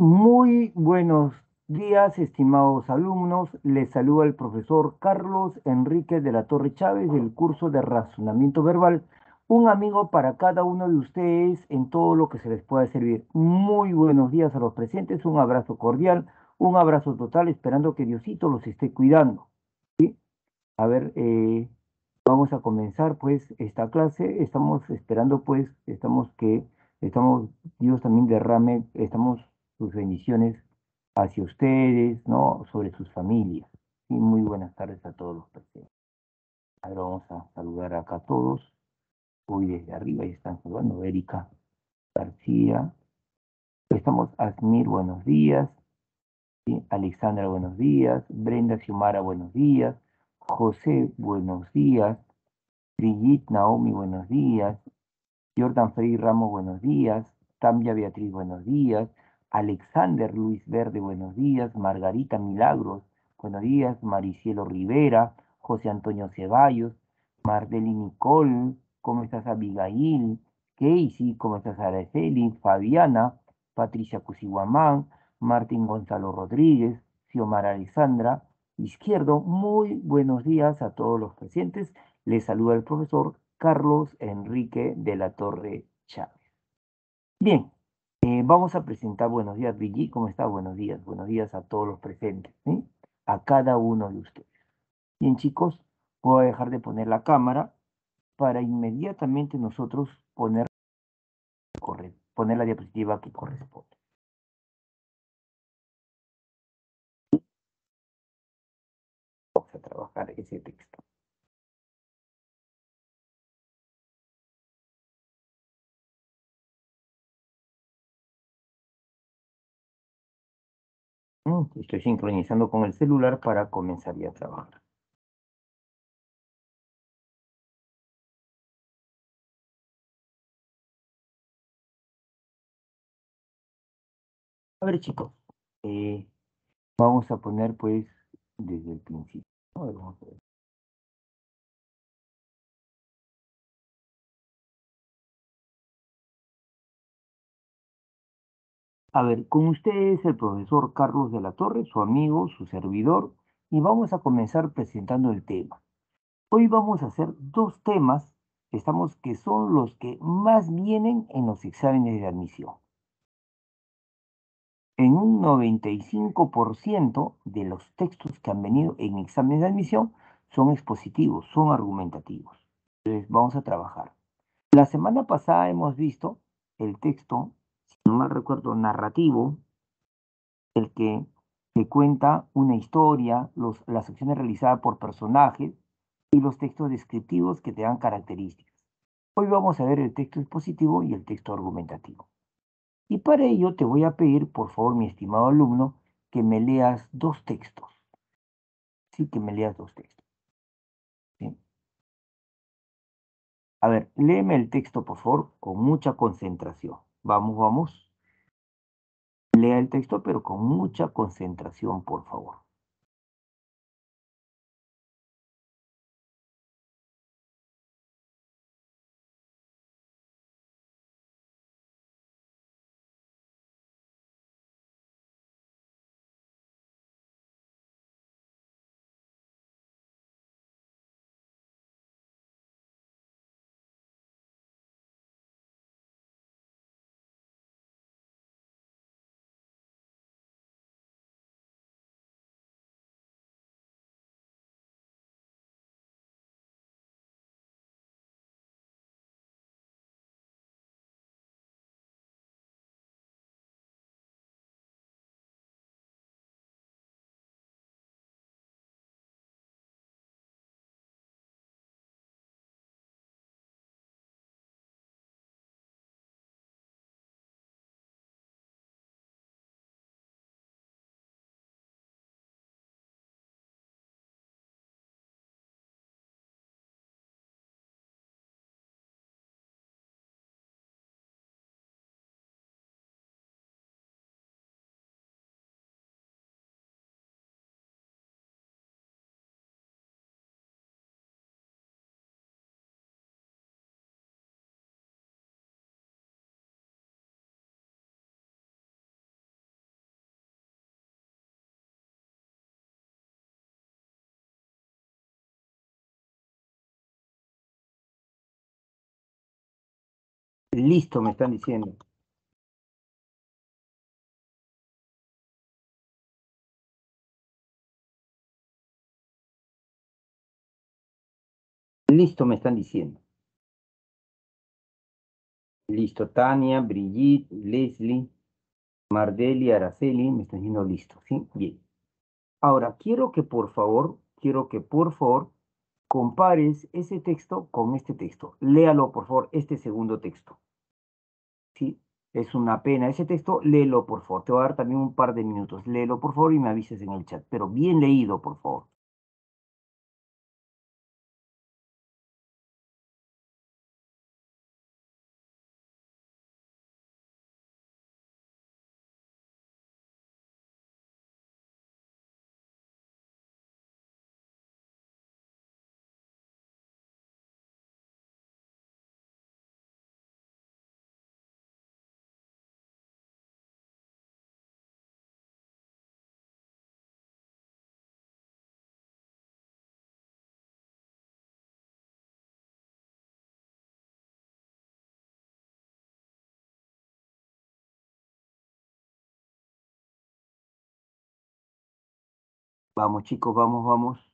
Muy buenos días, estimados alumnos. Les saluda el profesor Carlos Enrique de la Torre Chávez del curso de Razonamiento Verbal. Un amigo para cada uno de ustedes en todo lo que se les pueda servir. Muy buenos días a los presentes. Un abrazo cordial, un abrazo total, esperando que Diosito los esté cuidando. ¿Sí? A ver, vamos a comenzar pues esta clase. Estamos esperando pues, estamos, Dios también derrame, estamos sus bendiciones hacia ustedes, ¿no? Sobre sus familias. Y muy buenas tardes a todos los presentes. Ahora vamos a saludar acá a todos. Hoy desde arriba ya están saludando Erika García. Estamos Asmir, buenos días. ¿Sí? Alexandra, buenos días. Brenda Xiomara, buenos días. José, buenos días. Brigitte Naomi, buenos días. Jordan Frei Ramos, buenos días. Tamia Beatriz, buenos días. Alexander Luis Verde, buenos días. Margarita Milagros, buenos días. Maricielo Rivera, José Antonio Ceballos, Mardeli Nicole, ¿cómo estás Abigail? Casey, ¿cómo estás Araceli? Fabiana, Patricia Cusihuamán, Martín Gonzalo Rodríguez, Xiomara Alexandra Izquierdo, muy buenos días a todos los presentes. Les saluda el profesor Carlos Enrique de la Torre Chávez. Bien, vamos a presentar buenos días, Brigitte, ¿cómo está? Buenos días a todos los presentes, ¿sí? A cada uno de ustedes. Bien, chicos, voy a dejar de poner la cámara para inmediatamente nosotros poner la diapositiva que corresponde. Vamos a trabajar ese texto. Estoy sincronizando con el celular para comenzar ya a trabajar. A ver, chicos, eh, vamos a poner pues desde el principio, ¿no? A ver, vamos a ver. A ver, con ustedes el profesor Carlos de la Torre, su amigo, su servidor, y vamos a comenzar presentando el tema. Hoy vamos a hacer dos temas, que son los que más vienen en los exámenes de admisión. En un 95% de los textos que han venido en exámenes de admisión son expositivos, son argumentativos. Entonces, vamos a trabajar. La semana pasada hemos visto el texto, si no mal recuerdo, narrativo, el que te cuenta una historia, las acciones realizadas por personajes y los textos descriptivos que te dan características. Hoy vamos a ver el texto expositivo y el texto argumentativo. Y para ello te voy a pedir, por favor, mi estimado alumno, que me leas dos textos. Sí, que me leas dos textos. ¿Sí? A ver, léeme el texto, por favor, con mucha concentración. Vamos, vamos. Lea el texto, pero con mucha concentración, por favor. Listo, me están diciendo. Listo, me están diciendo. Listo, Tania, Brigitte, Leslie, Mardeli, Araceli, me están diciendo listo, ¿sí? Bien. Ahora, quiero que por favor compares ese texto con este texto. Léalo, por favor, este segundo texto. ¿Sí? Es una pena ese texto, léelo, por favor. Te voy a dar también un par de minutos. Léelo, por favor, y me avises en el chat. Pero bien leído, por favor. Vamos, chicos, vamos, vamos.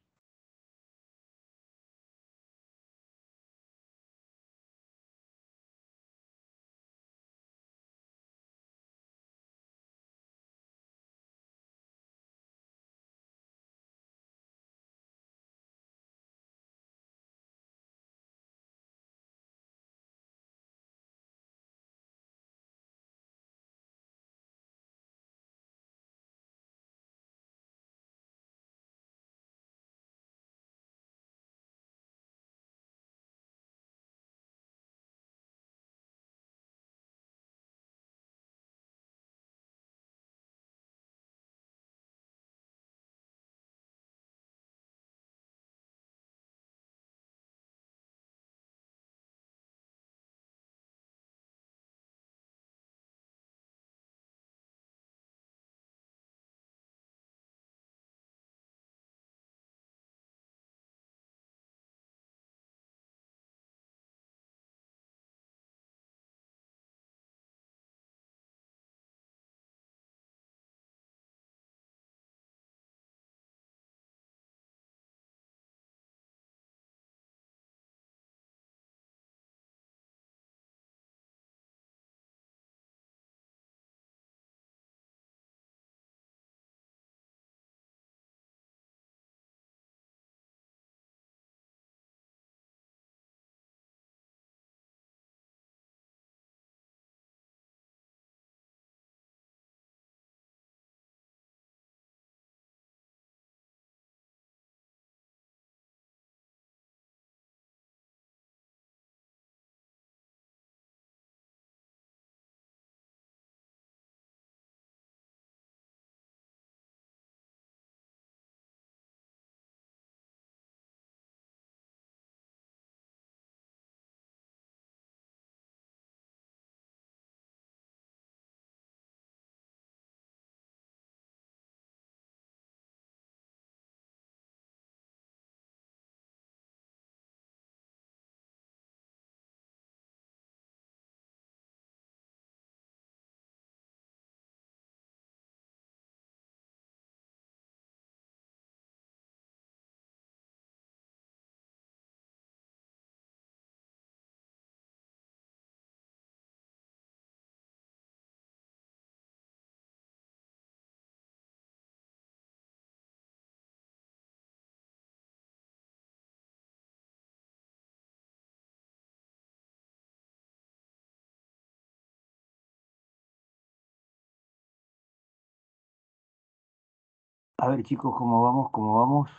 A ver, chicos, ¿cómo vamos? ¿Cómo vamos?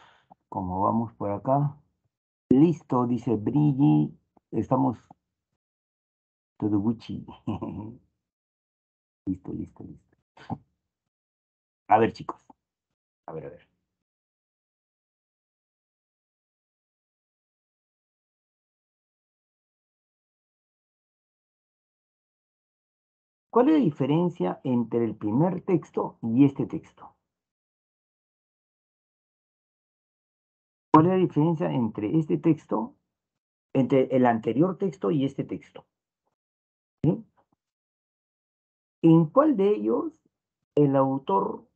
¿Cómo vamos por acá? Listo, dice Brigi. Estamos todo Gucci. Listo, listo, listo. A ver, chicos. A ver, a ver. ¿Cuál es la diferencia entre el primer texto y este texto? ¿Cuál es la diferencia entre este texto, entre el anterior texto y este texto? ¿Sí? ¿En cuál de ellos el autor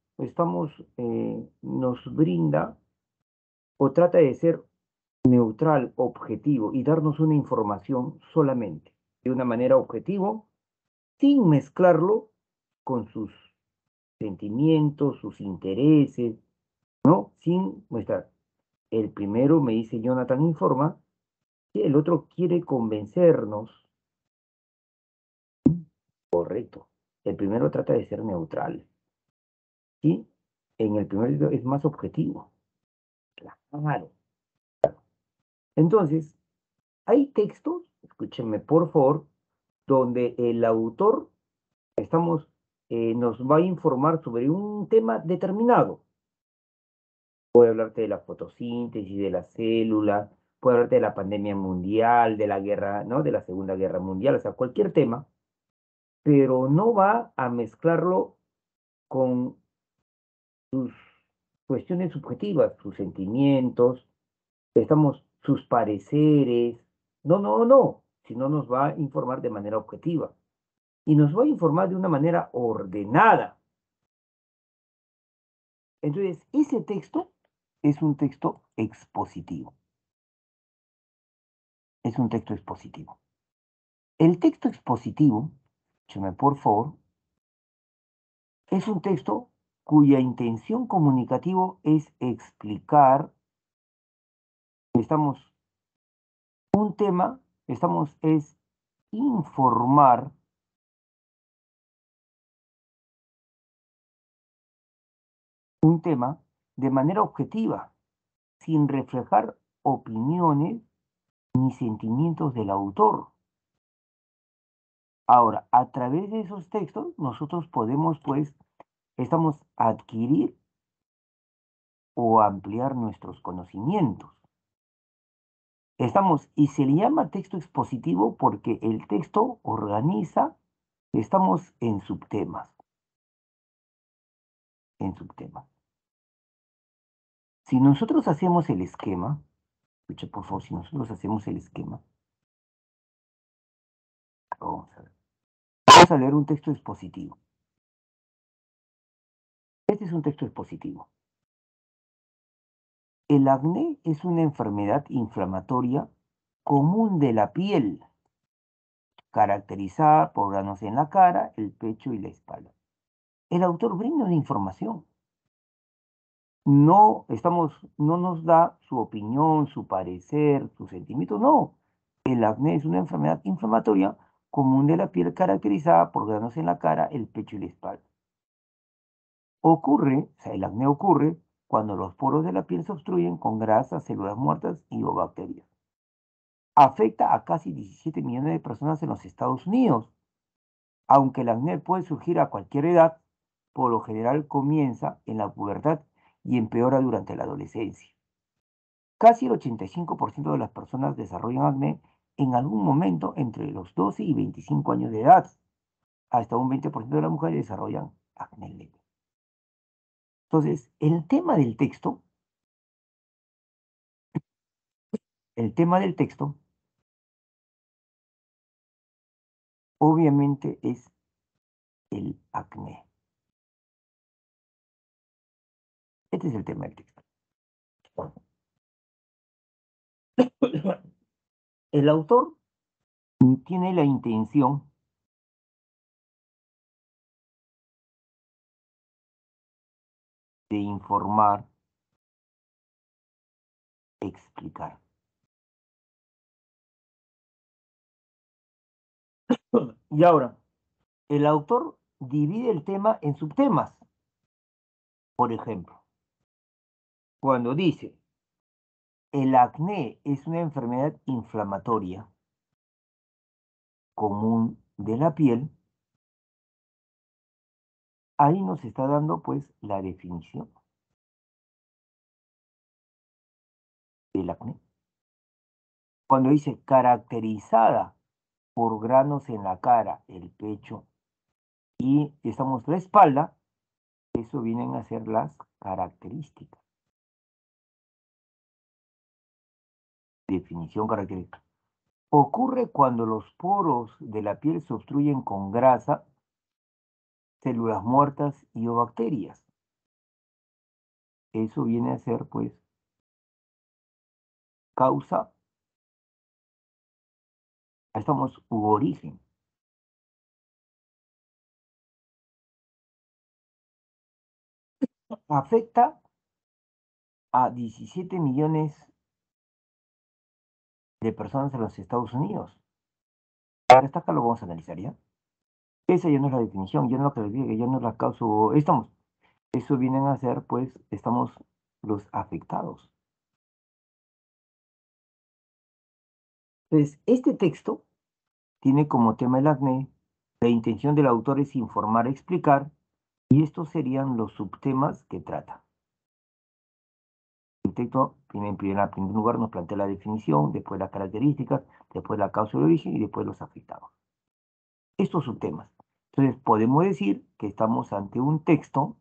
nos brinda o trata de ser neutral, objetivo y darnos una información solamente, de una manera objetivo, sin mezclarlo con sus sentimientos, sus intereses, ¿no? Sin mostrar. El primero me dice Jonathan informa, y el otro quiere convencernos, correcto. El primero trata de ser neutral, ¿sí? En el primero es más objetivo. Claro. Entonces, hay textos, escúchenme por favor, donde el autor nos va a informar sobre un tema determinado. Puede hablarte de la fotosíntesis, de la célula, puede hablarte de la pandemia mundial, de la guerra, ¿no? De la Segunda Guerra Mundial, o sea, cualquier tema, pero no va a mezclarlo con sus cuestiones subjetivas, sus sentimientos, sus pareceres. No, no, no, sino nos va a informar de manera objetiva y nos va a informar de una manera ordenada. Entonces, ese texto es un texto expositivo. Es un texto expositivo. El texto expositivo, escúcheme por favor, es un texto cuya intención comunicativo es explicar, estamos, un tema, es informar un tema de manera objetiva, sin reflejar opiniones ni sentimientos del autor. Ahora, a través de esos textos, nosotros podemos, pues, adquirir o ampliar nuestros conocimientos. Y se le llama texto expositivo porque el texto organiza, estamos en subtemas. Si nosotros hacemos el esquema, escuche por favor, si nosotros hacemos el esquema, vamos a ver. Vamos a leer un texto expositivo. Este es un texto expositivo. El acné es una enfermedad inflamatoria común de la piel, caracterizada por granos en la cara, el pecho y la espalda. El autor brinda una información. No nos da su opinión, su parecer, su sentimiento, no. El acné es una enfermedad inflamatoria común de la piel caracterizada por granos en la cara, el pecho y la espalda. El acné ocurre cuando los poros de la piel se obstruyen con grasas, células muertas y o bacterias. Afecta a casi 17 millones de personas en los Estados Unidos. Aunque el acné puede surgir a cualquier edad, por lo general comienza en la pubertad y empeora durante la adolescencia. Casi el 85% de las personas desarrollan acné en algún momento entre los 12 y 25 años de edad. Hasta un 20% de las mujeres desarrollan acné leve. Entonces, el tema del texto, obviamente es el acné. Este es el tema del texto. El autor tiene la intención de informar, explicar. Y ahora, el autor divide el tema en subtemas. Por ejemplo, cuando dice, el acné es una enfermedad inflamatoria común de la piel, ahí nos está dando pues la definición del acné. Cuando dice caracterizada por granos en la cara, el pecho y la espalda, eso vienen a ser las características. Definición característica. Ocurre cuando los poros de la piel se obstruyen con grasa, células muertas y o bacterias. Eso viene a ser, pues, causa, ahí estamos, u origen. Afecta a 17 millones de personas en los Estados Unidos. Ahora está acá, lo vamos a analizar, ¿ya? Esa ya no es la definición, ya no es lo que les dije, ya no es la causa, estamos. Eso vienen a ser, pues, estamos los afectados. Entonces, este texto tiene como tema el acné, la intención del autor es informar, explicar, y estos serían los subtemas que trata. El texto en primer lugar nos plantea la definición, después las características, después la causa de origen y después los afectados. Estos subtemas. Entonces, podemos decir que estamos ante un texto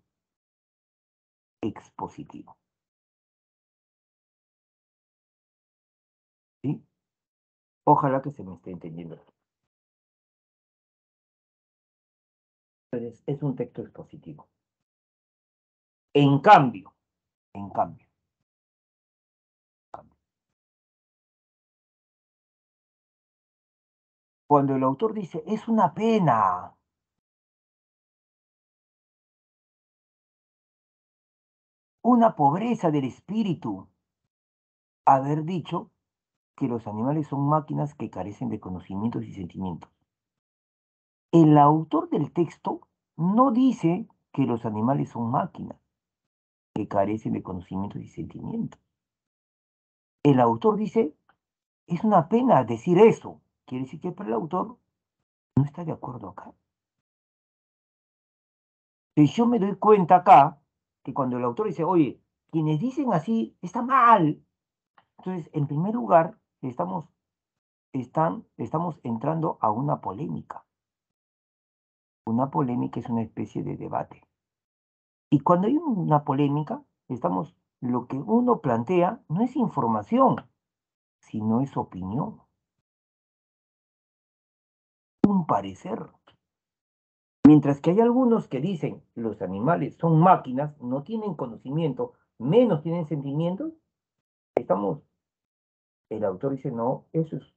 expositivo. ¿Sí? Ojalá que se me esté entendiendo. Entonces, es un texto expositivo. En cambio, en cambio, cuando el autor dice, es una pena, una pobreza del espíritu, haber dicho que los animales son máquinas que carecen de conocimientos y sentimientos. El autor del texto no dice que los animales son máquinas que carecen de conocimientos y sentimientos. El autor dice, es una pena decir eso. Quiere decir que para el autor no está de acuerdo acá. Y yo me doy cuenta acá que cuando el autor dice, oye, quienes dicen así está mal. Entonces, en primer lugar, estamos entrando a una polémica. Una polémica es una especie de debate. Y cuando hay una polémica, lo que uno plantea no es información, sino es opinión, un parecer. Mientras que hay algunos que dicen los animales son máquinas, no tienen conocimiento, menos tienen sentimientos, el autor dice, no, eso es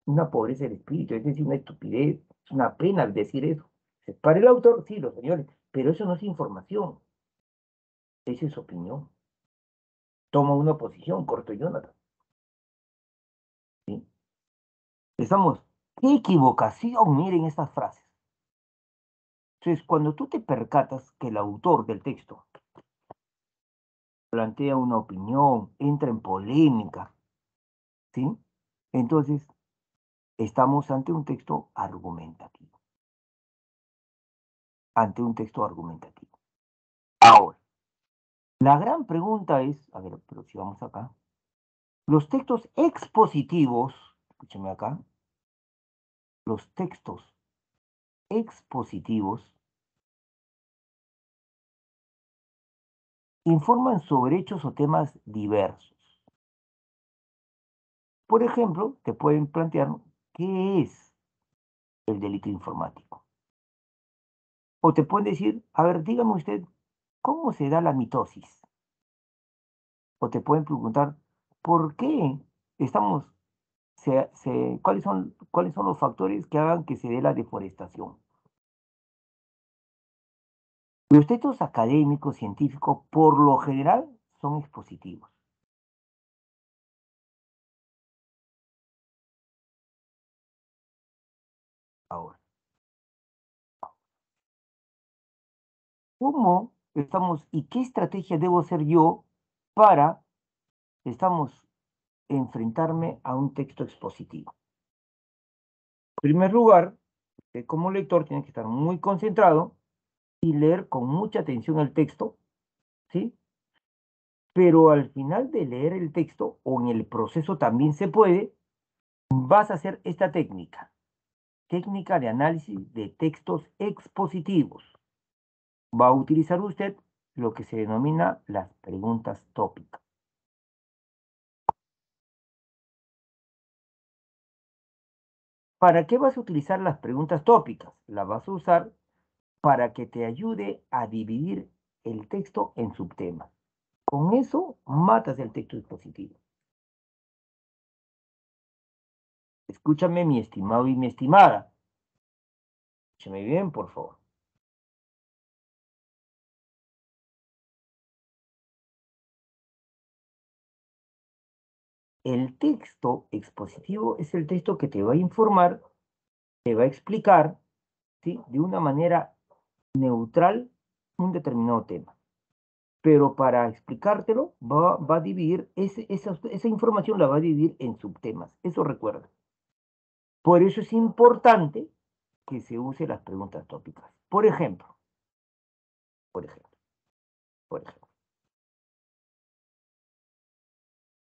una pobreza del espíritu, es decir, una estupidez, es una pena decir eso. Para el autor, sí, los señores, pero eso no es información, esa es opinión. Toma una posición, corto Jonathan. ¿Sí? Qué equivocación, miren estas frases. Entonces, cuando tú te percatas que el autor del texto plantea una opinión, entra en polémica, ¿sí? Entonces, estamos ante un texto argumentativo. Ante un texto argumentativo. Ahora, la gran pregunta es, a ver, pero si vamos acá, los textos expositivos, escúcheme acá, los textos expositivos informan sobre hechos o temas diversos. Por ejemplo, te pueden plantear qué es el delito informático. O te pueden decir, a ver, dígame usted, ¿cómo se da la mitosis? O te pueden preguntar, ¿por qué estamos, cuáles son los factores que hagan que se dé la deforestación? Los textos académicos, científicos, por lo general, son expositivos. Ahora, ¿cómo estamos y qué estrategia debo hacer yo para, estamos, enfrentarme a un texto expositivo? En primer lugar, como lector tienes que estar muy concentrado y leer con mucha atención el texto, ¿sí? Pero al final de leer el texto o en el proceso también se puede, vas a hacer esta técnica de análisis de textos expositivos. Va a utilizar usted lo que se denomina las preguntas tópicas. ¿Para qué vas a utilizar las preguntas tópicas? Las vas a usar para que te ayude a dividir el texto en subtemas. Con eso matas el texto expositivo. Escúchame, mi estimado y mi estimada. Escúchame bien, por favor. El texto expositivo es el texto que te va a informar, te va a explicar, ¿sí?, de una manera neutral un determinado tema. Pero para explicártelo, va a dividir, esa información la va a dividir en subtemas. Eso recuerda. Por eso es importante que se use las preguntas tópicas. Por ejemplo, por ejemplo.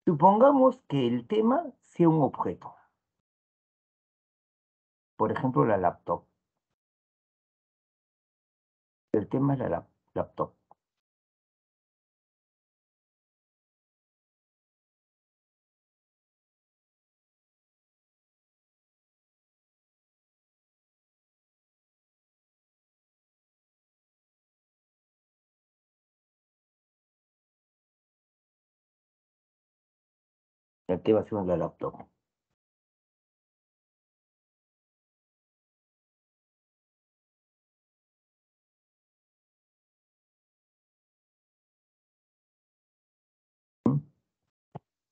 Supongamos que el tema sea un objeto. Por ejemplo, la laptop. El tema es la laptop. El tema va a ser la laptop.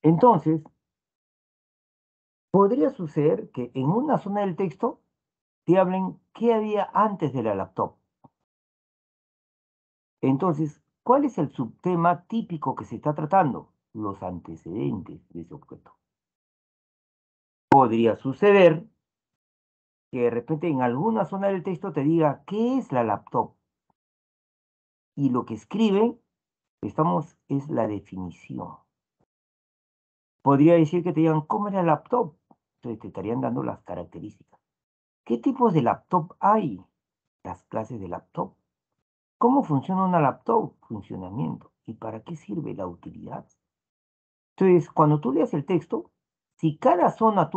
Entonces, podría suceder que en una zona del texto te hablen qué había antes de la laptop. Entonces, ¿cuál es el subtema típico que se está tratando? Los antecedentes de ese objeto. Podría suceder que de repente en alguna zona del texto te diga qué es la laptop. Y lo que escriben, es la definición. Podría decir que te digan, ¿cómo es la laptop? Entonces te estarían dando las características. ¿Qué tipos de laptop hay? Las clases de laptop. ¿Cómo funciona una laptop? Funcionamiento. ¿Y para qué sirve la utilidad? Entonces, cuando tú leas el texto, si cada zona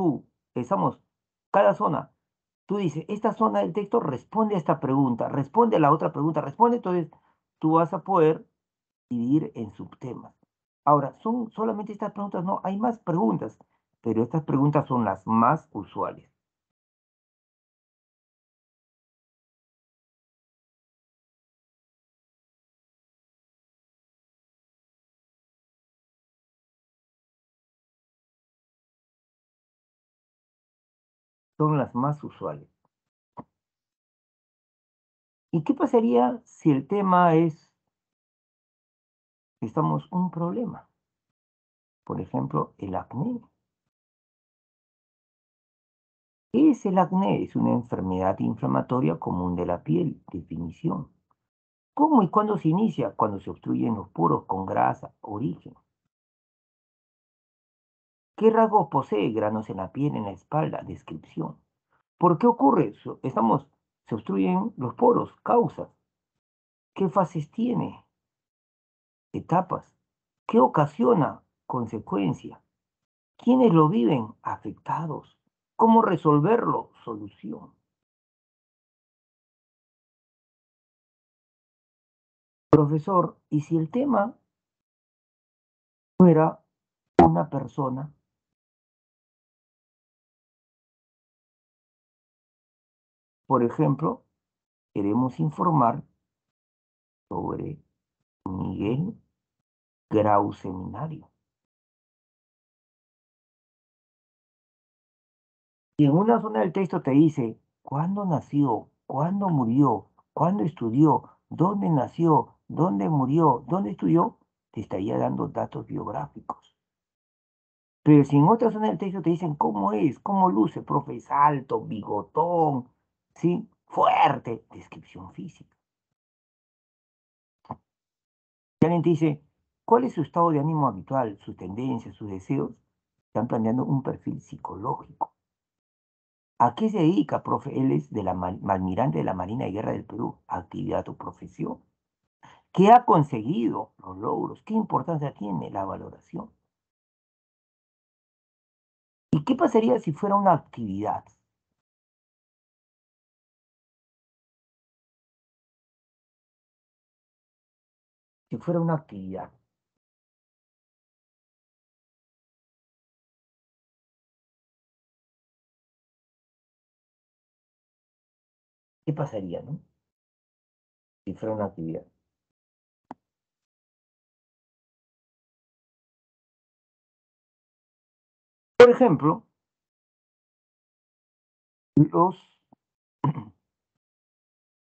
cada zona, tú dices, esta zona del texto responde a esta pregunta, responde a la otra pregunta, responde, entonces tú vas a poder dividir en subtemas. Ahora, son solamente estas preguntas, no, hay más preguntas, pero estas preguntas son las más usuales. Son las más usuales. ¿Y qué pasaría si el tema es, un problema? Por ejemplo, el acné. ¿Qué es el acné? Es una enfermedad inflamatoria común de la piel. Definición. ¿Cómo y cuándo se inicia? Cuando se obstruyen los poros con grasa. Origen. ¿Qué rasgos posee? Granos en la piel, en la espalda. Descripción. ¿Por qué ocurre? Se obstruyen los poros. Causas. ¿Qué fases tiene? Etapas. ¿Qué ocasiona? Consecuencia. ¿Quiénes lo viven? Afectados. ¿Cómo resolverlo? Solución. Profesor, ¿y si el tema fuera una persona? Por ejemplo, queremos informar sobre Miguel Grau Seminario. Y en una zona del texto te dice cuándo nació, cuándo murió, cuándo estudió, dónde nació, dónde murió, dónde estudió, te estaría dando datos biográficos. Pero si en otra zona del texto te dicen cómo es, cómo luce, profe, es alto, bigotón, ¿sí? Fuerte, descripción física. Si alguien te dice, ¿cuál es su estado de ánimo habitual, sus tendencias, sus deseos? Están planeando un perfil psicológico. ¿A qué se dedica, profe? Él es de la almirante de la Marina de Guerra del Perú. Actividad o profesión. ¿Qué ha conseguido? Los logros. ¿Qué importancia tiene la valoración? ¿Y qué pasaría si fuera una actividad? Si fuera una actividad, ¿qué pasaría, no? Si fuera una actividad. Por ejemplo, los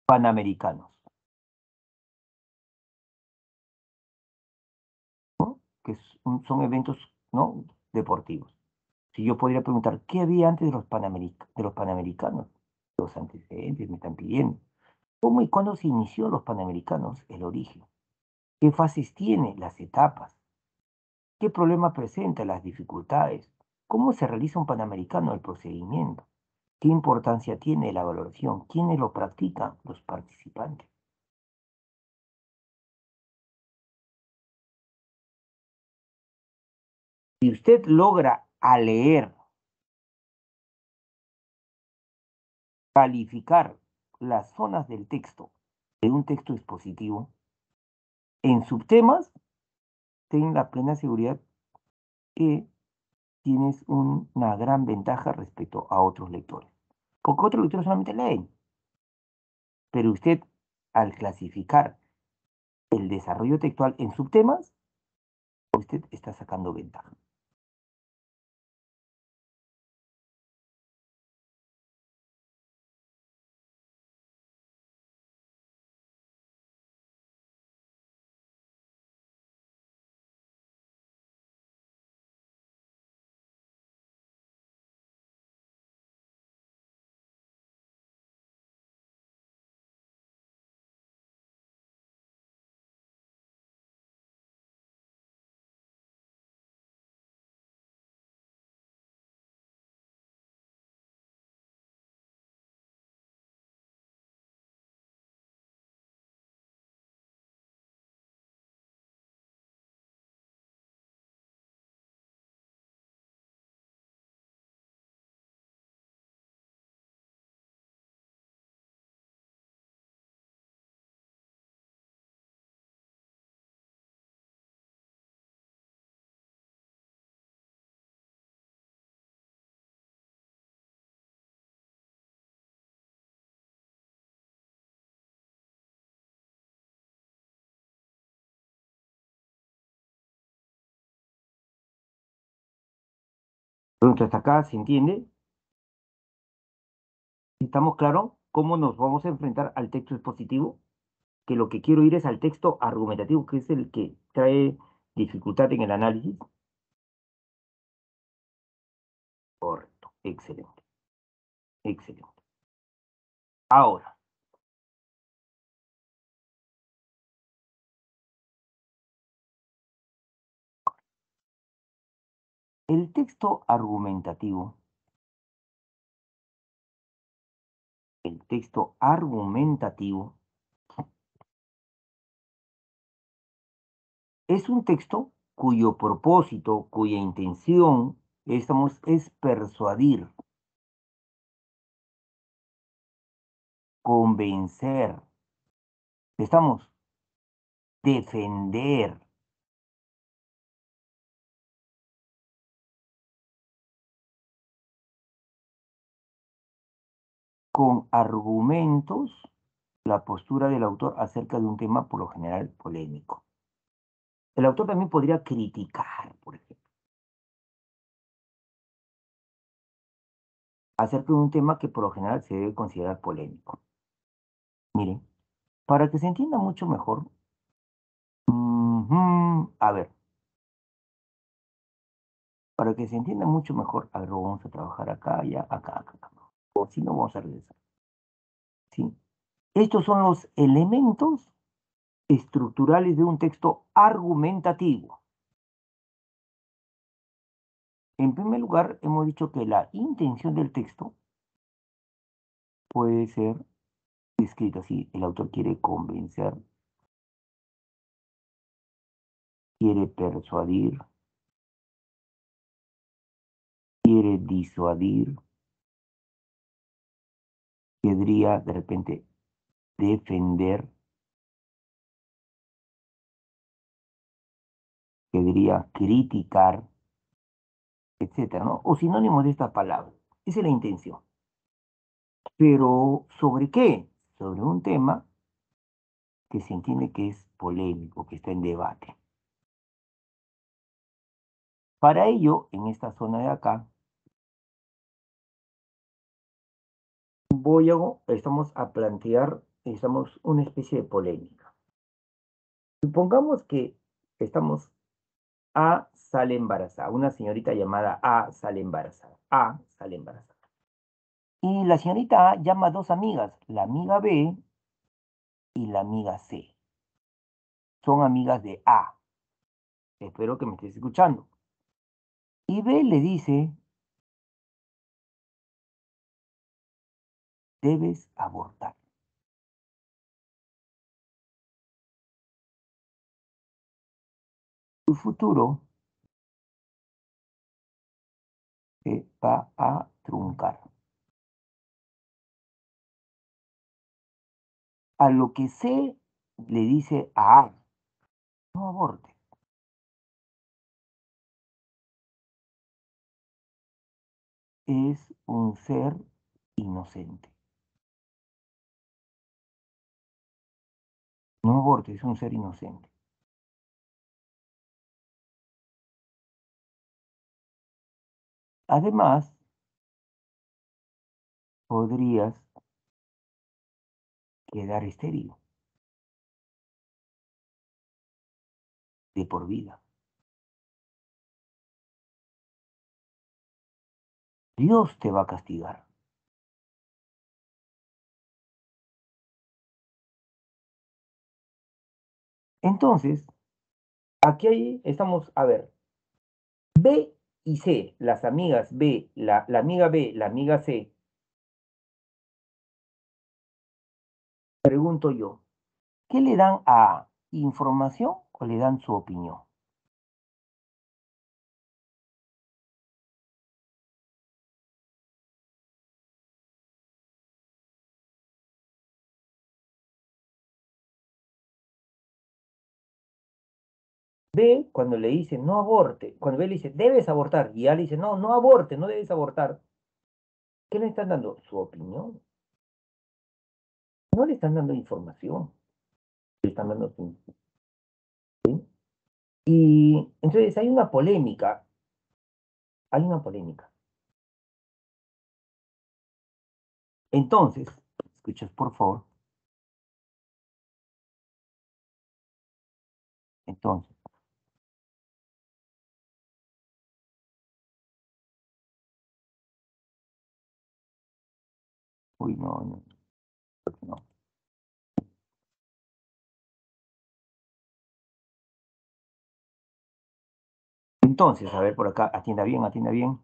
panamericanos, ¿no? Son eventos, ¿no? Deportivos. Si yo podría preguntar, ¿qué había antes de los panamericanos? Los antecedentes me están pidiendo. ¿Cómo y cuándo se inició los panamericanos? El origen. ¿Qué fases tiene? Las etapas. ¿Qué problema presenta? Las dificultades. ¿Cómo se realiza un panamericano? El procedimiento. ¿Qué importancia tiene la valoración? ¿Quiénes lo practican? Los participantes. Si usted logra a leer, calificar las zonas del texto de un texto expositivo, en subtemas, ten la plena seguridad que tienes una gran ventaja respecto a otros lectores. Porque otros lectores solamente leen, pero usted, al clasificar el desarrollo textual en subtemas, usted está sacando ventaja. Entonces, hasta acá se entiende. ¿Estamos claros cómo nos vamos a enfrentar al texto expositivo? Que lo que quiero ir es al texto argumentativo, que es el que trae dificultad en el análisis. Correcto, excelente, excelente. Ahora, el texto argumentativo, el texto argumentativo es un texto cuyo propósito, cuya intención, es persuadir, convencer, estamos, defender con argumentos la postura del autor acerca de un tema por lo general polémico. El autor también podría criticar, por ejemplo, acerca de un tema que por lo general se debe considerar polémico. Miren, para que se entienda mucho mejor, a ver, para que se entienda mucho mejor, a ver, lo vamos a trabajar acá, ya, acá. O si no, vamos a regresar. ¿Sí? Estos son los elementos estructurales de un texto argumentativo. En primer lugar, hemos dicho que la intención del texto puede ser descrita así. El autor quiere convencer, quiere persuadir, quiere disuadir, querría de repente defender, que diría criticar, etcétera, ¿no? O sinónimos de esta palabra. Esa es la intención. Pero, ¿sobre qué? Sobre un tema que se entiende que es polémico, que está en debate. Para ello, en esta zona de acá, estamos a plantear, estamos una especie de polémica. Supongamos que estamos, A sale embarazada, una señorita llamada A sale embarazada, A sale embarazada. Y la señorita A llama a dos amigas, la amiga B y la amiga C. Son amigas de A. Espero que me estés escuchando. Y B le dice, debes abortar. Tu futuro se va a truncar. A lo que C le dice a A, no aborte. Es un ser inocente. No aborte, es un ser inocente. Además, podrías quedar estéril de por vida. Dios te va a castigar. Entonces, aquí estamos, a ver, B y C, las amigas B, la amiga B, la amiga C, pregunto yo, ¿qué le dan a información o le dan su opinión? B, cuando le dice no aborte, cuando B le dice debes abortar, y A le dice no, no aborte, no debes abortar, ¿qué le están dando? Su opinión. No le están dando información, le están dando su... ¿sí? Y entonces hay una polémica. Entonces, escuchas por favor, entonces, uy, no, no, no. Entonces, a ver por acá, atienda bien, atienda bien.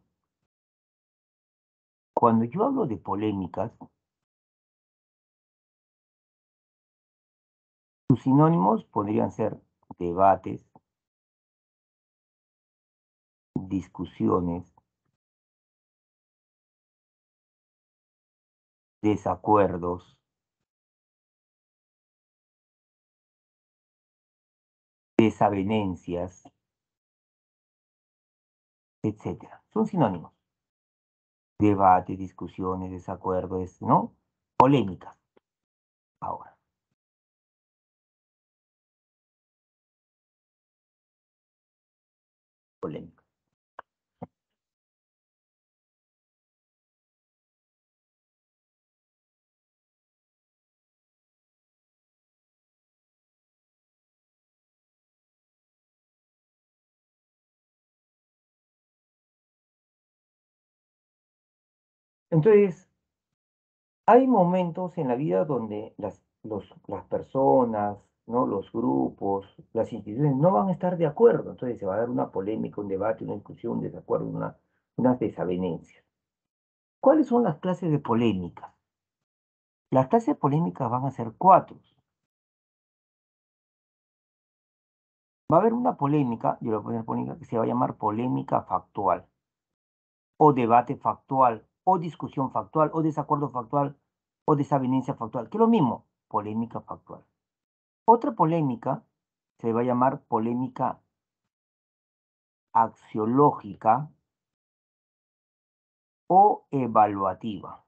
Cuando yo hablo de polémicas, sus sinónimos podrían ser debates, discusiones, desacuerdos, desavenencias, etcétera. Son sinónimos. Debates, discusiones, desacuerdos, ¿no? Polémicas. Ahora, polémicas. Entonces, hay momentos en la vida donde las personas, ¿no? Los grupos, las instituciones no van a estar de acuerdo. Entonces se va a dar una polémica, un debate, una discusión, un desacuerdo, unas desavenencias. ¿Cuáles son las clases de polémicas? Las clases de polémicas van a ser cuatro. Va a haber una polémica, yo le voy a poner polémica, que se va a llamar polémica factual, o debate factual, o discusión factual, o desacuerdo factual, o desavenencia factual, que es lo mismo, polémica factual. Otra polémica se va a llamar polémica axiológica o evaluativa.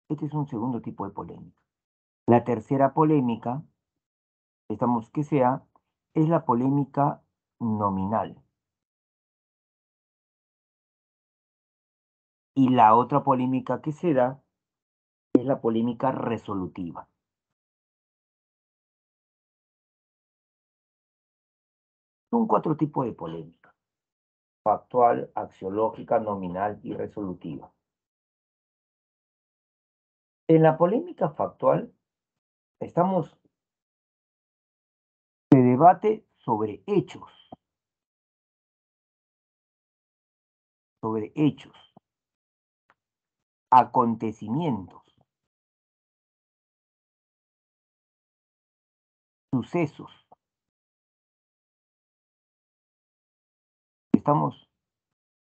Este es un segundo tipo de polémica. La tercera polémica, estamos que sea, es la polémica nominal. Y la otra polémica que se da es la polémica resolutiva. Son 4 tipos de polémica: factual, axiológica, nominal y resolutiva. En la polémica factual se debate sobre hechos, acontecimientos, sucesos.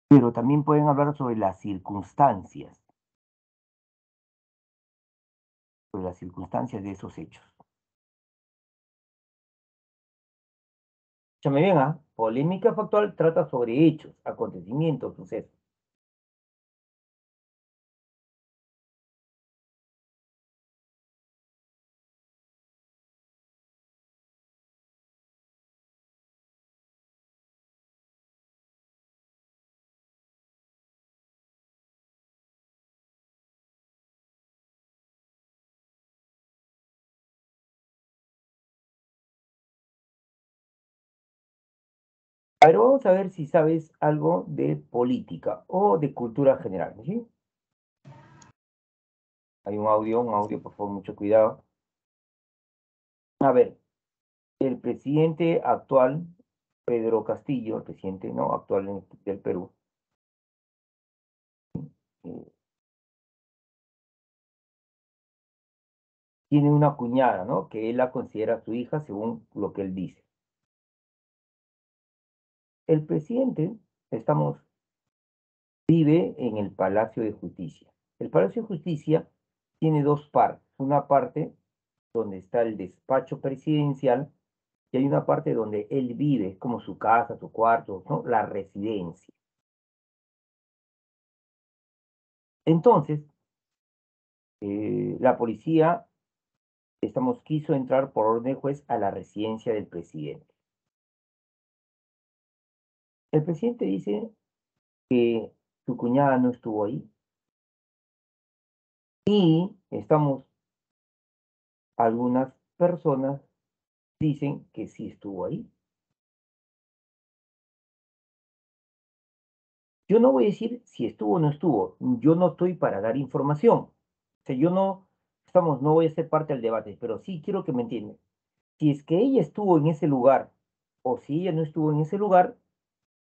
Pero también pueden hablar sobre las circunstancias de esos hechos. Escúchame bien, ¿ah? Polémica factual trata sobre hechos, acontecimientos, sucesos. A ver, vamos a ver si sabes algo de política o de cultura general, ¿sí? Hay un audio, por favor, mucho cuidado. A ver, el presidente actual, Pedro Castillo, el presidente no actual del Perú, eh, tiene una cuñada, ¿no? Que él la considera su hija según lo que él dice. El presidente, vive en el Palacio de Justicia. El Palacio de Justicia tiene 2 partes. Una parte donde está el despacho presidencial y hay una parte donde él vive, como su casa, su cuarto, ¿no? La residencia. Entonces, la policía, quiso entrar por orden de juez a la residencia del presidente. El presidente dice que su cuñada no estuvo ahí y algunas personas dicen que sí estuvo ahí. Yo no voy a decir si estuvo o no estuvo. Yo no estoy para dar información. O sea, yo no, no voy a ser parte del debate, pero sí quiero que me entiendan. Si es que ella estuvo en ese lugar o si ella no estuvo en ese lugar,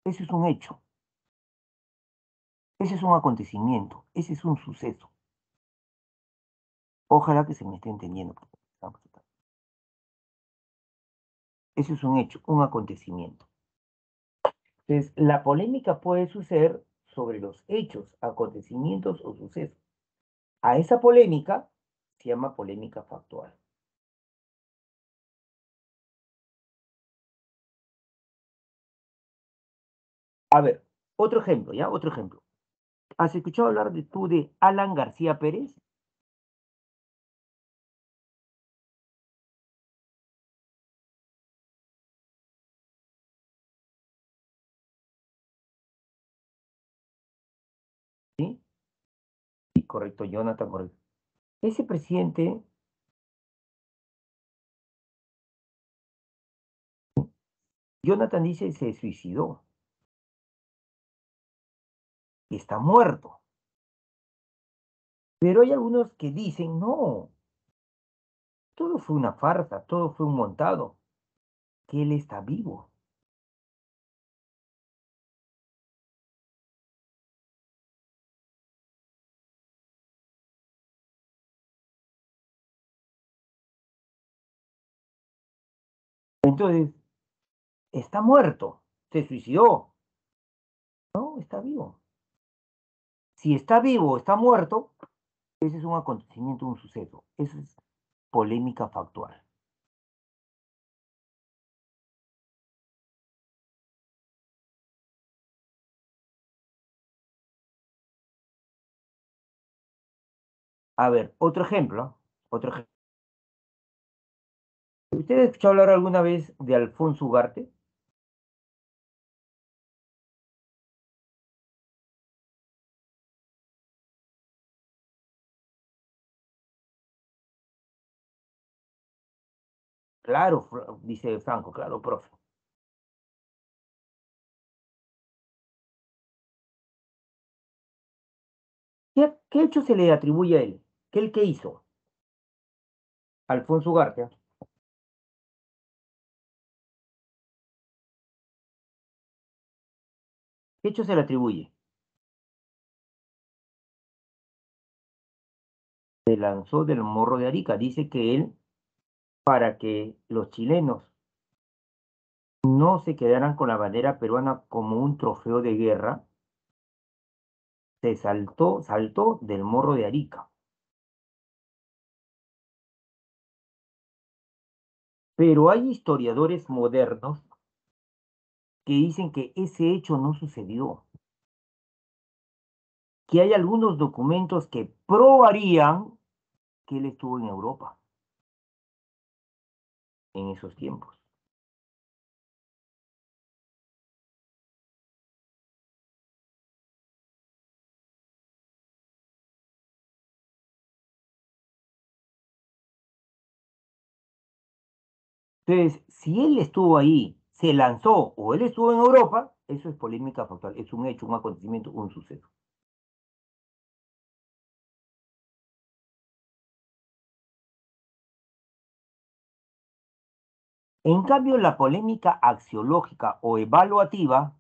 ese es un hecho. Ese es un acontecimiento. Ese es un suceso. Ojalá que se me esté entendiendo. Ese es un hecho, un acontecimiento. Entonces, la polémica puede suceder sobre los hechos, acontecimientos o sucesos. A esa polémica se llama polémica factual. A ver, otro ejemplo, ¿ya? Otro ejemplo. ¿Has escuchado hablar de Alan García Pérez? ¿Sí? Sí, correcto, Jonathan, correcto. Ese presidente, Jonathan dice, se suicidó y está muerto. Pero hay algunos que dicen, no, todo fue una farsa, todo fue un montado, que él está vivo. Entonces, está muerto, se suicidó. No, está vivo. Si está vivo o está muerto, ese es un acontecimiento, un suceso. Eso es polémica factual. A ver, otro ejemplo. Otro ejemplo. ¿Usted ha escuchado hablar alguna vez de Alfonso Ugarte? Claro, dice Franco, claro, profe. ¿Qué hecho se le atribuye a él? ¿Qué hizo? Alfonso Ugarte. ¿Ah? ¿Qué hecho se le atribuye? Se lanzó del Morro de Arica. Dice que él, para que los chilenos no se quedaran con la bandera peruana como un trofeo de guerra, saltó del Morro de Arica. Pero hay historiadores modernos que dicen que ese hecho no sucedió, que hay algunos documentos que probarían que él estuvo en Europa en esos tiempos. Entonces, si él estuvo ahí, se lanzó o él estuvo en Europa, eso es polémica factual, es un hecho, un acontecimiento, un suceso. En cambio, la polémica axiológica o evaluativa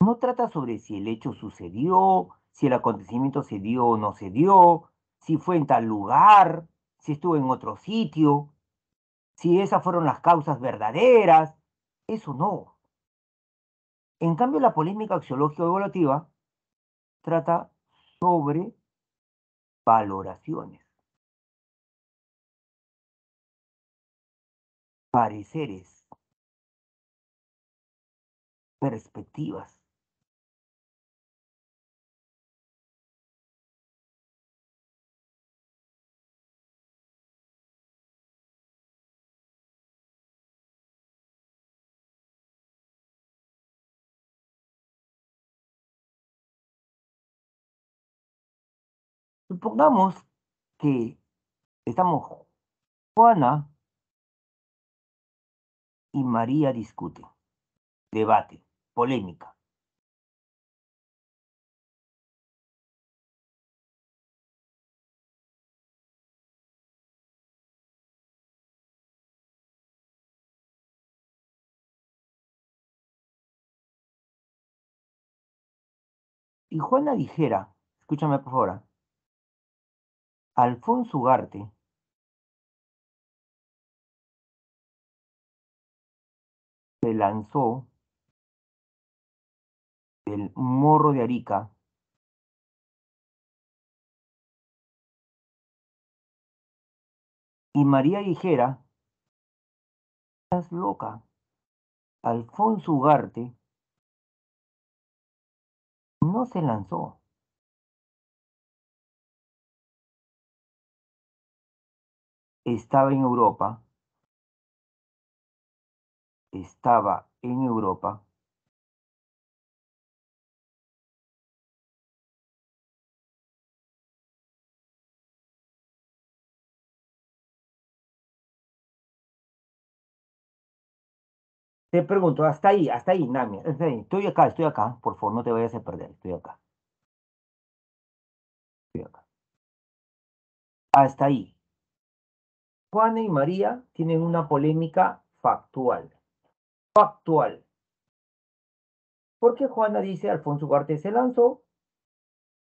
no trata sobre si el hecho sucedió, si el acontecimiento se dio o no se dio, si fue en tal lugar, si estuvo en otro sitio, si esas fueron las causas verdaderas. Eso no. En cambio, la polémica axiológica o evaluativa trata sobre valoraciones, pareceres, perspectivas. Supongamos que estamos Juana y María discuten, debate, polémica. Y Juana dijera, escúchame por favor, Alfonso Ugarte se lanzó del Morro de Arica y María dijera, estás loca, Alfonso Ugarte no se lanzó, estaba en Europa, estaba en Europa, te pregunto, hasta ahí, Nami, hasta ahí. Estoy acá, por favor, no te vayas a perder, estoy acá, estoy acá. Hasta ahí. Juana y María tienen una polémica factual. Factual. Porque Juana dice Alfonso Ugarte se lanzó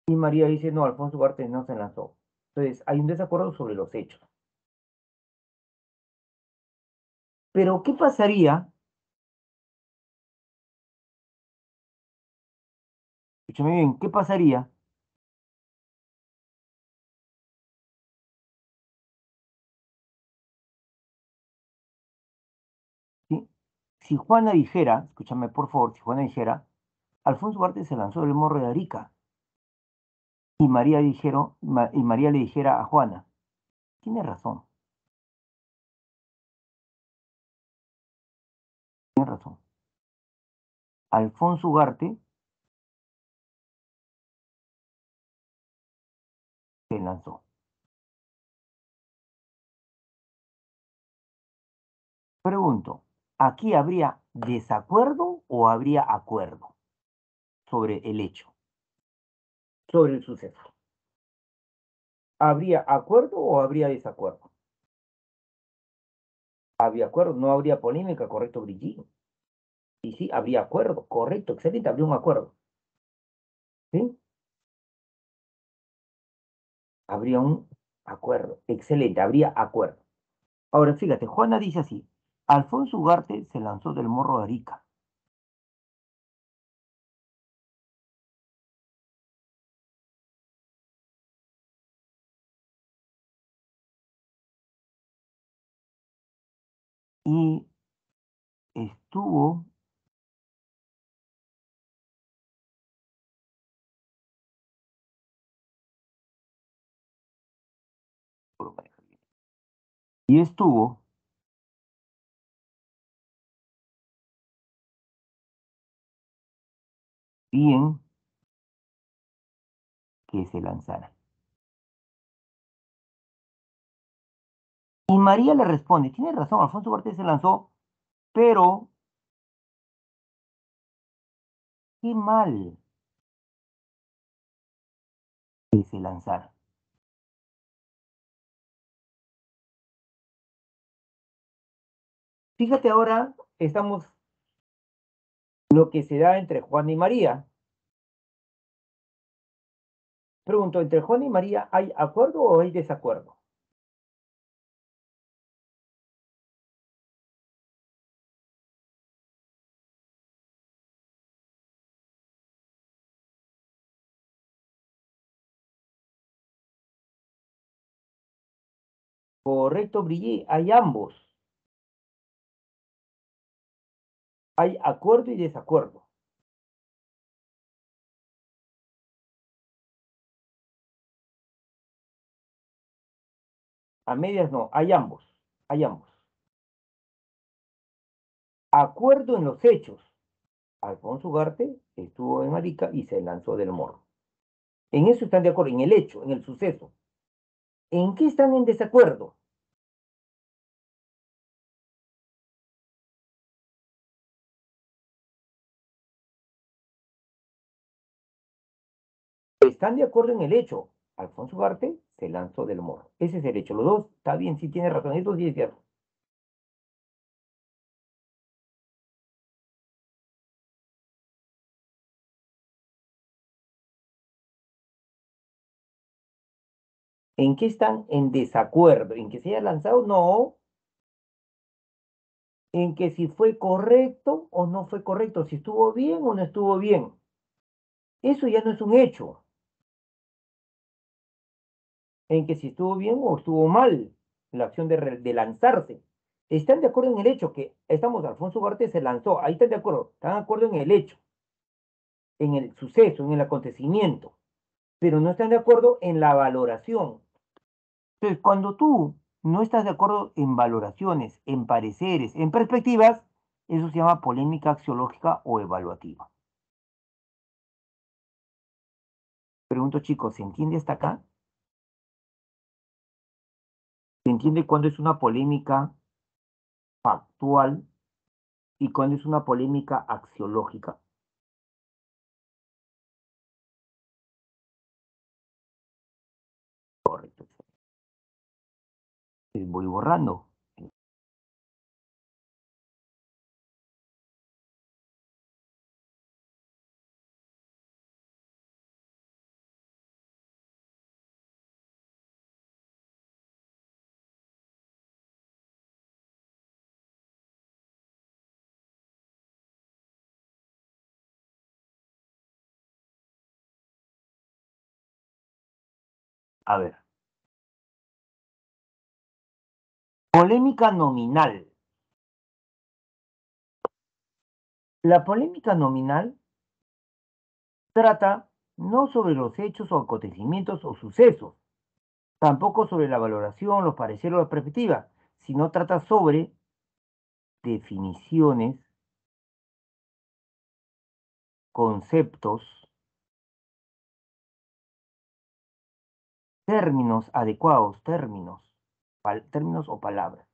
y María dice no, Alfonso Ugarte no se lanzó. Entonces, hay un desacuerdo sobre los hechos. Pero, ¿qué pasaría? Escúchame bien, ¿qué pasaría? ¿Sí? Si Juana dijera, escúchame por favor, si Juana dijera, Alfonso Ugarte se lanzó del Morro de Arica, Y María le dijera a Juana, tiene razón, tiene razón. Alfonso Ugarte se lanzó. Pregunto, ¿aquí habría desacuerdo o habría acuerdo sobre el hecho, sobre el suceso? ¿Habría acuerdo o habría desacuerdo? Habría acuerdo, no habría polémica, correcto, Brigitte. Y sí, habría acuerdo, correcto, excelente, habría un acuerdo. ¿Sí? Habría un acuerdo, excelente, habría acuerdo. Ahora, fíjate, Juana dice así, Alfonso Ugarte se lanzó del Morro de Arica. Y estuvo, y estuvo bien que se lanzara. Y María le responde, tiene razón, Alfonso Ugarte se lanzó, pero qué mal que se lanzara. Fíjate ahora, estamos lo que se da entre Juan y María. Pregunto, ¿entre Juan y María hay acuerdo o hay desacuerdo? Correcto, Brigitte, hay ambos. Hay acuerdo y desacuerdo. A medias no, hay ambos. Hay ambos. Acuerdo en los hechos. Alfonso Ugarte estuvo en Arica y se lanzó del morro. En eso están de acuerdo, en el hecho, en el suceso. ¿En qué están en desacuerdo? Están de acuerdo en el hecho. Alfonso Ugarte se lanzó del morro. Ese es el hecho. Los dos, está bien, sí tiene razón. Eso sí es cierto. ¿En qué están en desacuerdo? ¿En que se haya lanzado? No. En que si fue correcto o no fue correcto, si estuvo bien o no estuvo bien. Eso ya no es un hecho. En que si estuvo bien o estuvo mal la acción de lanzarse. Están de acuerdo en el hecho que Alfonso Ugarte se lanzó. Ahí están de acuerdo en el hecho, en el suceso, en el acontecimiento, pero no están de acuerdo en la valoración. Entonces, cuando tú no estás de acuerdo en valoraciones, en pareceres, en perspectivas, eso se llama polémica axiológica o evaluativa. Pregunto, chicos, ¿se entiende hasta acá? ¿Se entiende cuándo es una polémica factual y cuándo es una polémica axiológica? Correcto. Voy borrando. A ver, polémica nominal. La polémica nominal trata no sobre los hechos o acontecimientos o sucesos, tampoco sobre la valoración, los pareceres o la perspectiva, sino trata sobre definiciones, conceptos, términos adecuados, términos o palabras.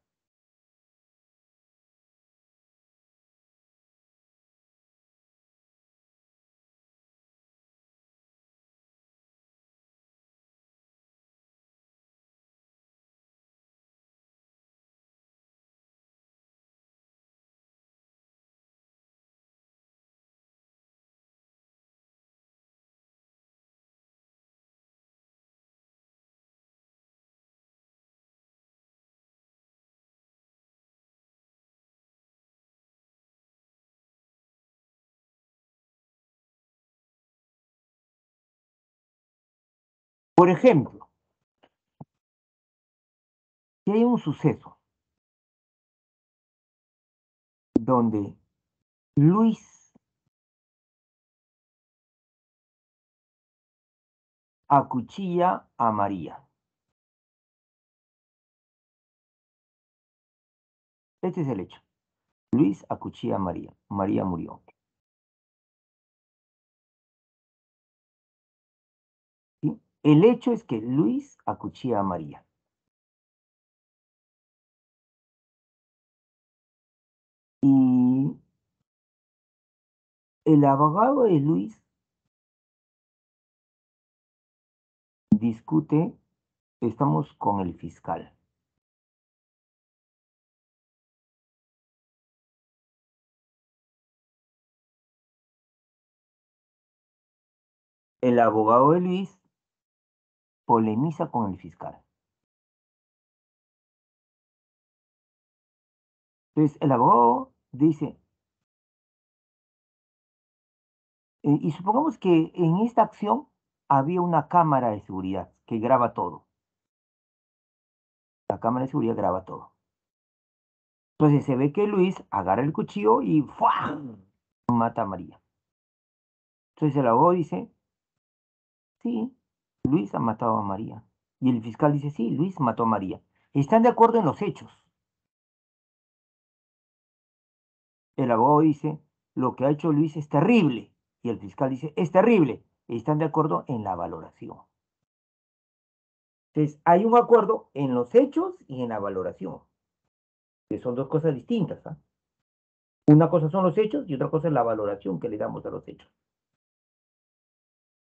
Por ejemplo, si hay un suceso donde Luis acuchilla a María. Este es el hecho. Luis acuchilla a María. María murió. ¿Sí? El hecho es que Luis acuchilla a María. Y el abogado de Luis discute, estamos con el fiscal. El abogado de Luis polemiza con el fiscal. Entonces, el abogado dice, y supongamos que en esta acción había una cámara de seguridad que graba todo. La cámara de seguridad graba todo. Entonces se ve que Luis agarra el cuchillo y ¡fua! Mata a María. Entonces el abogado dice, sí, Luis ha matado a María. Y el fiscal dice, sí, Luis mató a María. Están de acuerdo en los hechos. El abogado dice, lo que ha hecho Luis es terrible. Y el fiscal dice, es terrible. Están de acuerdo en la valoración. Entonces, hay un acuerdo en los hechos y en la valoración, que son dos cosas distintas. ¿Ah? Una cosa son los hechos y otra cosa es la valoración que le damos a los hechos.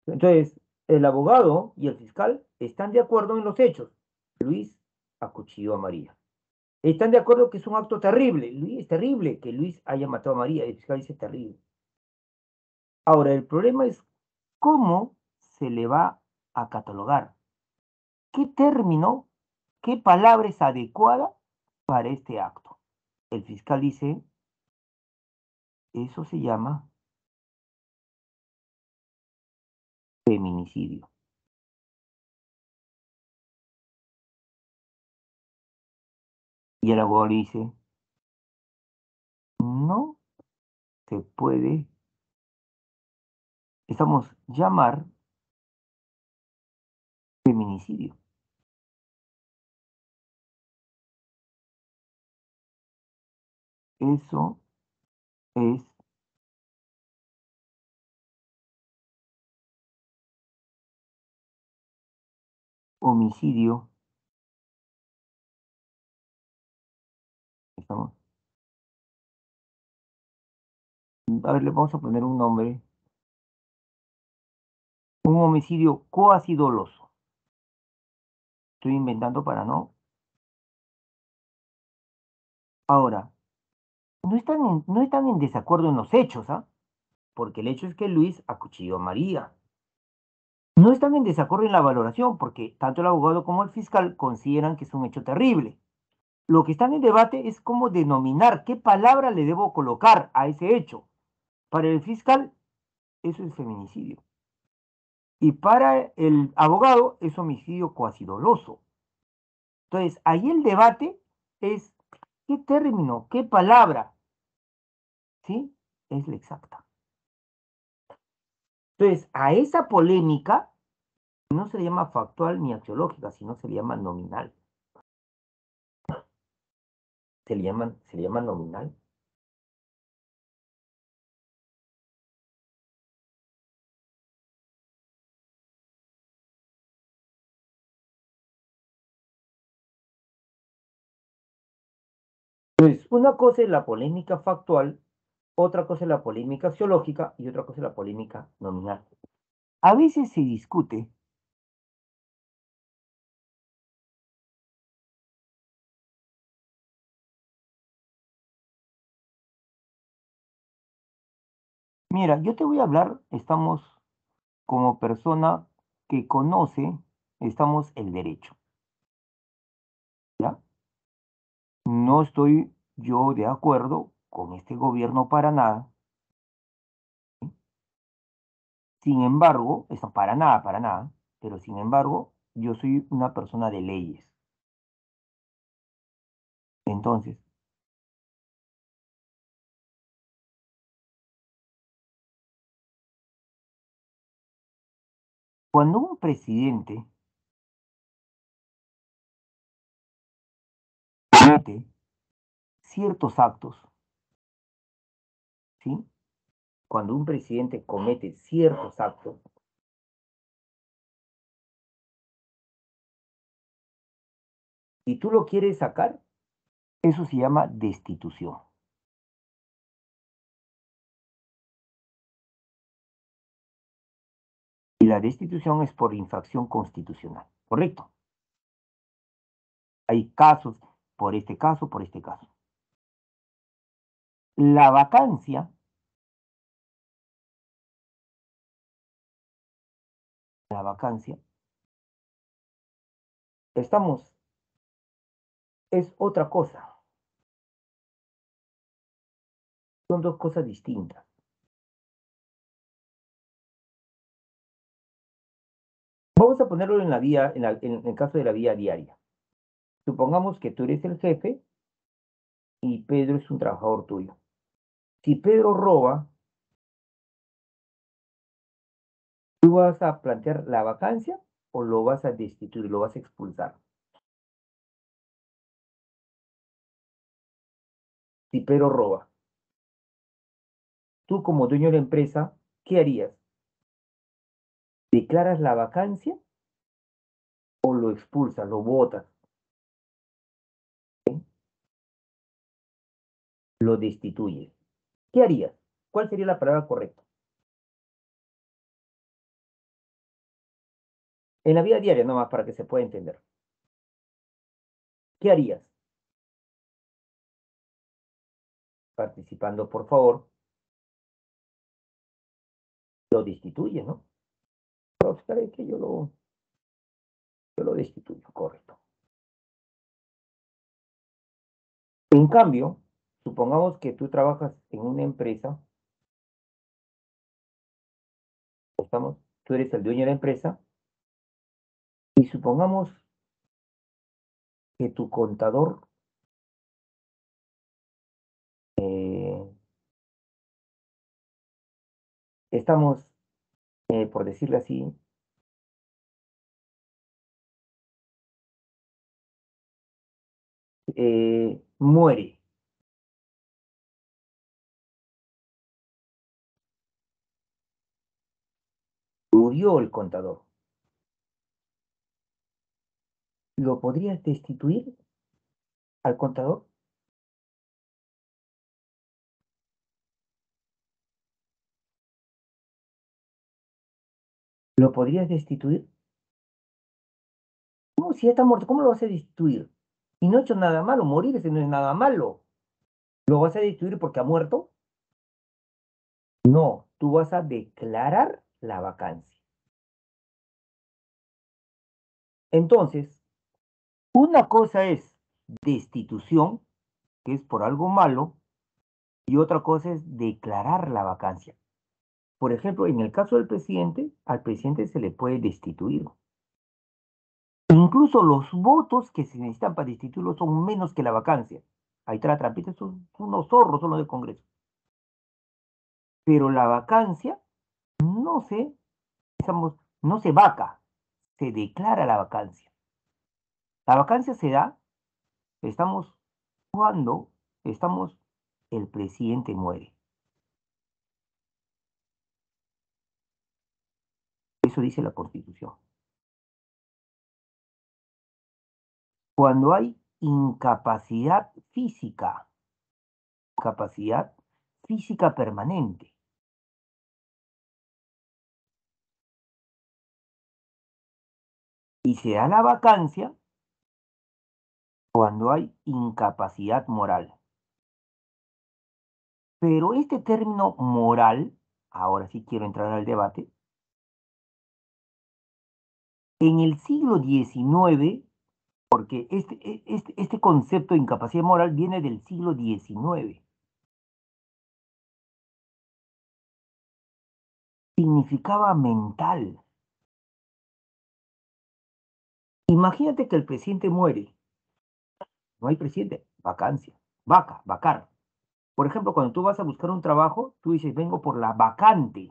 Entonces, el abogado y el fiscal están de acuerdo en los hechos. Luis acuchilló a María. Están de acuerdo que es un acto terrible. Luis, es terrible que Luis haya matado a María. El fiscal dice terrible. Ahora, el problema es cómo se le va a catalogar. ¿Qué término, qué palabra es adecuada para este acto? El fiscal dice, eso se llama feminicidio. Y el abogado le dice, no se puede, estamos llamar feminicidio. Eso es homicidio. Estamos, a ver, le vamos a poner un nombre. Un homicidio cuasi doloso. Estoy inventando para no. Ahora, no están en desacuerdo en los hechos, ¿ah? Porque el hecho es que Luis acuchilló a María. No están en desacuerdo en la valoración, porque tanto el abogado como el fiscal consideran que es un hecho terrible. Lo que están en debate es cómo denominar, qué palabra le debo colocar a ese hecho. Para el fiscal, eso es feminicidio. Y para el abogado, es homicidio cuasi doloso. Entonces, ahí el debate es qué término, qué palabra, ¿sí? Es la exacta. Entonces, a esa polémica no se le llama factual ni axiológica, sino se le llama nominal. Se le llama nominal. Entonces, una cosa es la polémica factual, otra cosa es la polémica axiológica y otra cosa es la polémica nominal. A veces se discute Mira, yo te voy a hablar, estamos como persona que conoce, estamos el derecho, ¿ya? No estoy yo de acuerdo con este gobierno para nada. Sin embargo, eso para nada, pero sin embargo, yo soy una persona de leyes. Entonces, cuando un presidente comete ciertos actos, ¿sí? Cuando un presidente comete ciertos actos y tú lo quieres sacar, eso se llama destitución. Y la destitución es por infracción constitucional, ¿correcto? Hay casos, por este caso, por este caso. La vacancia, la vacancia, estamos, es otra cosa. Son dos cosas distintas. Vamos a ponerlo en la vía, en el caso de la vía diaria. Supongamos que tú eres el jefe y Pedro es un trabajador tuyo. Si Pedro roba, ¿tú vas a plantear la vacancia o lo vas a destituir, lo vas a expulsar? Si Pedro roba, tú como dueño de la empresa, ¿qué harías? ¿Declaras la vacancia o lo expulsas, lo botas, lo destituyes? ¿Qué harías? ¿Cuál sería la palabra correcta? En la vida diaria, nomás para que se pueda entender. ¿Qué harías? Participando, por favor, lo destituyes, ¿no? Pero sabes que yo lo destituyo, correcto. En cambio, supongamos que tú trabajas en una empresa, tú eres el dueño de la empresa, y supongamos que tu contador, eh, estamos, por decirlo así, muere, murió el contador. ¿Lo podrías destituir al contador? ¿Lo podrías destituir? ¿Cómo si ya está muerto? ¿Cómo lo vas a destituir? Y no ha hecho nada malo, morirse no es nada malo. ¿Lo vas a destituir porque ha muerto? No, tú vas a declarar la vacancia. Entonces, una cosa es destitución, que es por algo malo, y otra cosa es declarar la vacancia. Por ejemplo, en el caso del presidente, al presidente se le puede destituir. Incluso los votos que se necesitan para destituirlo son menos que la vacancia. Ahí está la trampita, son unos zorros, son los del Congreso. Pero la vacancia no se vaca, se declara la vacancia. La vacancia se da, estamos cuando el presidente muere. Eso dice la Constitución. Cuando hay incapacidad física permanente. Y se da la vacancia cuando hay incapacidad moral. Pero este término moral, ahora sí quiero entrar al debate, en el siglo XIX, porque este concepto de incapacidad moral viene del siglo XIX, significaba mental. Imagínate que el presidente muere, no hay presidente, vacancia, vacar. Por ejemplo, cuando tú vas a buscar un trabajo, tú dices, vengo por la vacante,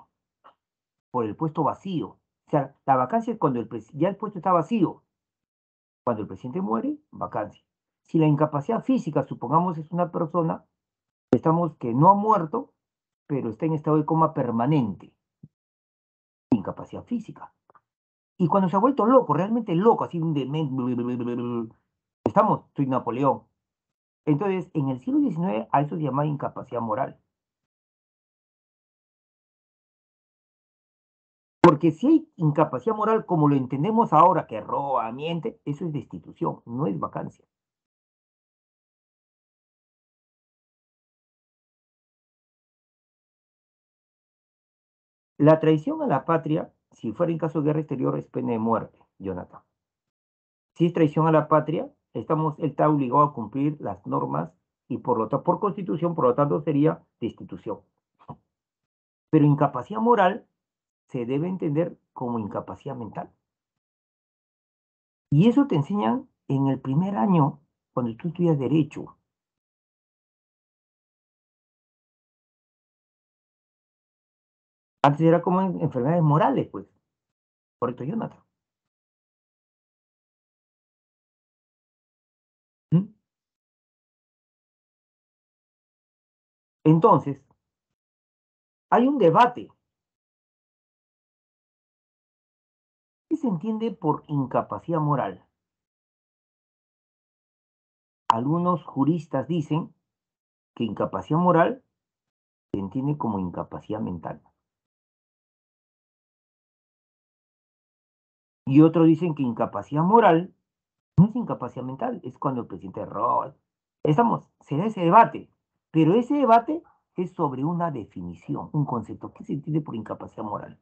por el puesto vacío. O sea, la vacancia es cuando ya el puesto está vacío. Cuando el presidente muere, vacancia. Si la incapacidad física, supongamos, es una persona, estamos que no ha muerto, pero está en estado de coma permanente. Incapacidad física. Y cuando se ha vuelto loco, realmente loco, así un demente, soy Napoleón. Entonces, en el siglo XIX a eso se llama incapacidad moral. Porque si hay incapacidad moral como lo entendemos ahora, que roba, miente, eso es destitución, no es vacancia. La traición a la patria, si fuera en caso de guerra exterior, es pena de muerte, Jonathan. Si es traición a la patria, él está obligado a cumplir las normas y por constitución, por lo tanto, sería destitución. Pero incapacidad moral se debe entender como incapacidad mental. Y eso te enseñan en el primer año, cuando tú estudias Derecho. Antes era como enfermedades morales, pues. Correcto, Jonathan. ¿Mm? Entonces, hay un debate. ¿Qué se entiende por incapacidad moral? Algunos juristas dicen que incapacidad moral se entiende como incapacidad mental. Y otros dicen que incapacidad moral no es incapacidad mental, es cuando el presidente roba. Se da ese debate, pero ese debate es sobre una definición, un concepto. ¿Qué se entiende por incapacidad moral?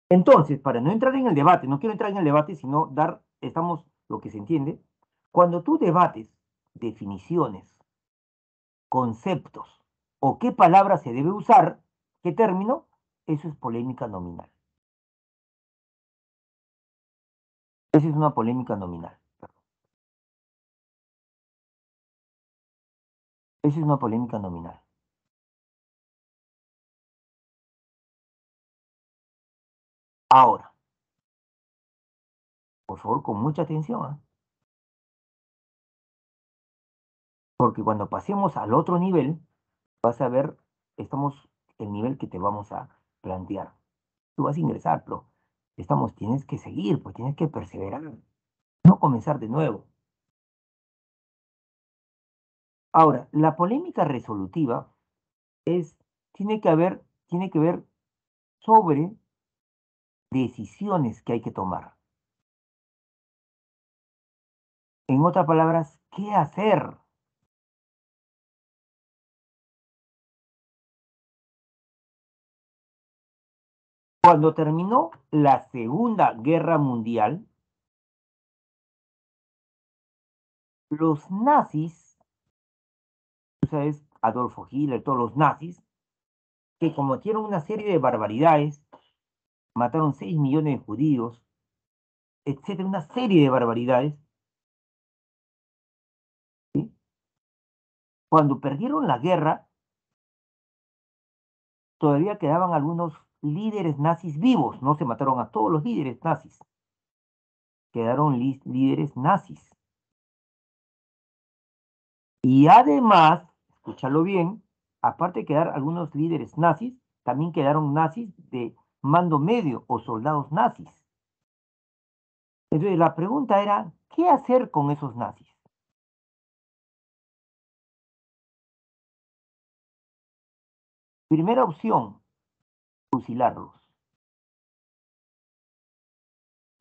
Entonces, para no entrar en el debate, no quiero entrar en el debate, sino lo que se entiende. Cuando tú debates definiciones, conceptos o qué palabra se debe usar, qué término, eso es polémica nominal. Esa es una polémica nominal. Esa es una polémica nominal. Ahora, por favor, con mucha atención, ¿eh? Porque cuando pasemos al otro nivel, vas a ver, el nivel que te vamos a plantear. Tú vas a ingresar, pero tienes que seguir, pues tienes que perseverar, no comenzar de nuevo. Ahora, la polémica resolutiva es, tiene que ver sobre decisiones que hay que tomar. En otras palabras, ¿qué hacer? Cuando terminó la Segunda Guerra Mundial, los nazis, tú sabes, Adolfo Hitler, todos los nazis, que cometieron una serie de barbaridades, mataron 6 millones de judíos, etcétera, una serie de barbaridades, ¿sí? Cuando perdieron la guerra, todavía quedaban algunos líderes nazis vivos, no se mataron a todos los líderes nazis, quedaron líderes nazis. Y además, escúchalo bien, aparte de quedar algunos líderes nazis, también quedaron nazis de mando medio o soldados nazis. Entonces la pregunta era, ¿qué hacer con esos nazis? Primera opción, fusilarlos,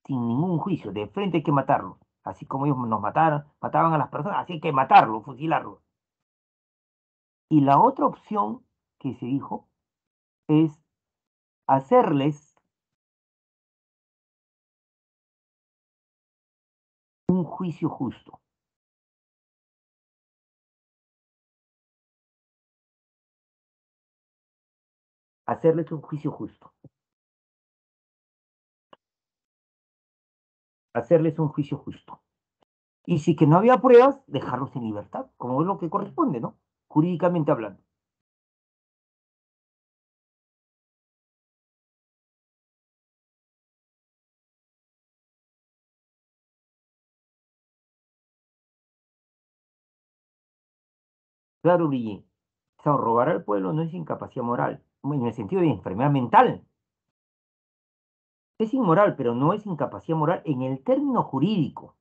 sin ningún juicio, de frente hay que matarlos. Así como ellos nos mataban a las personas, así hay que matarlos, fusilarlos. Y la otra opción que se dijo es hacerles un juicio justo. Hacerles un juicio justo. Hacerles un juicio justo. Y si que no había pruebas, dejarlos en libertad, como es lo que corresponde, ¿no? Jurídicamente hablando. Claro, Guille. O sea, robar al pueblo no es incapacidad moral, en el sentido de enfermedad mental. Es inmoral, pero no es incapacidad moral en el término jurídico.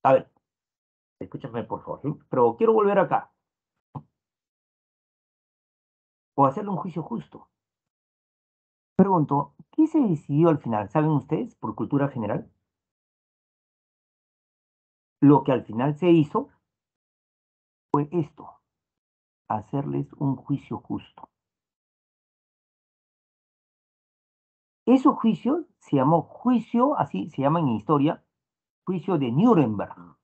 A ver, escúchame por favor, ¿sí? Pero quiero volver acá. O hacerle un juicio justo. Pregunto, ¿qué se decidió al final? ¿Saben ustedes, por cultura general? Lo que al final se hizo fue esto, hacerles un juicio justo. Ese juicio se llamó juicio, así se llama en historia, juicio de Nuremberg.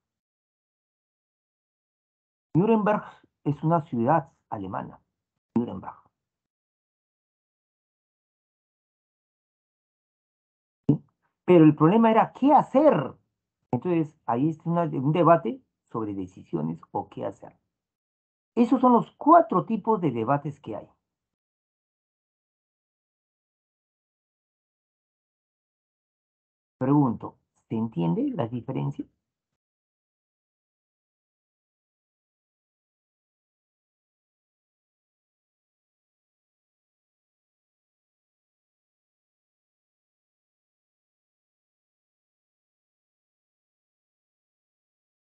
Nuremberg es una ciudad alemana, Nuremberg. Pero el problema era qué hacer. Entonces, ahí es un debate sobre decisiones o qué hacer. Esos son los cuatro tipos de debates que hay. Pregunto, ¿se entiende las diferencias?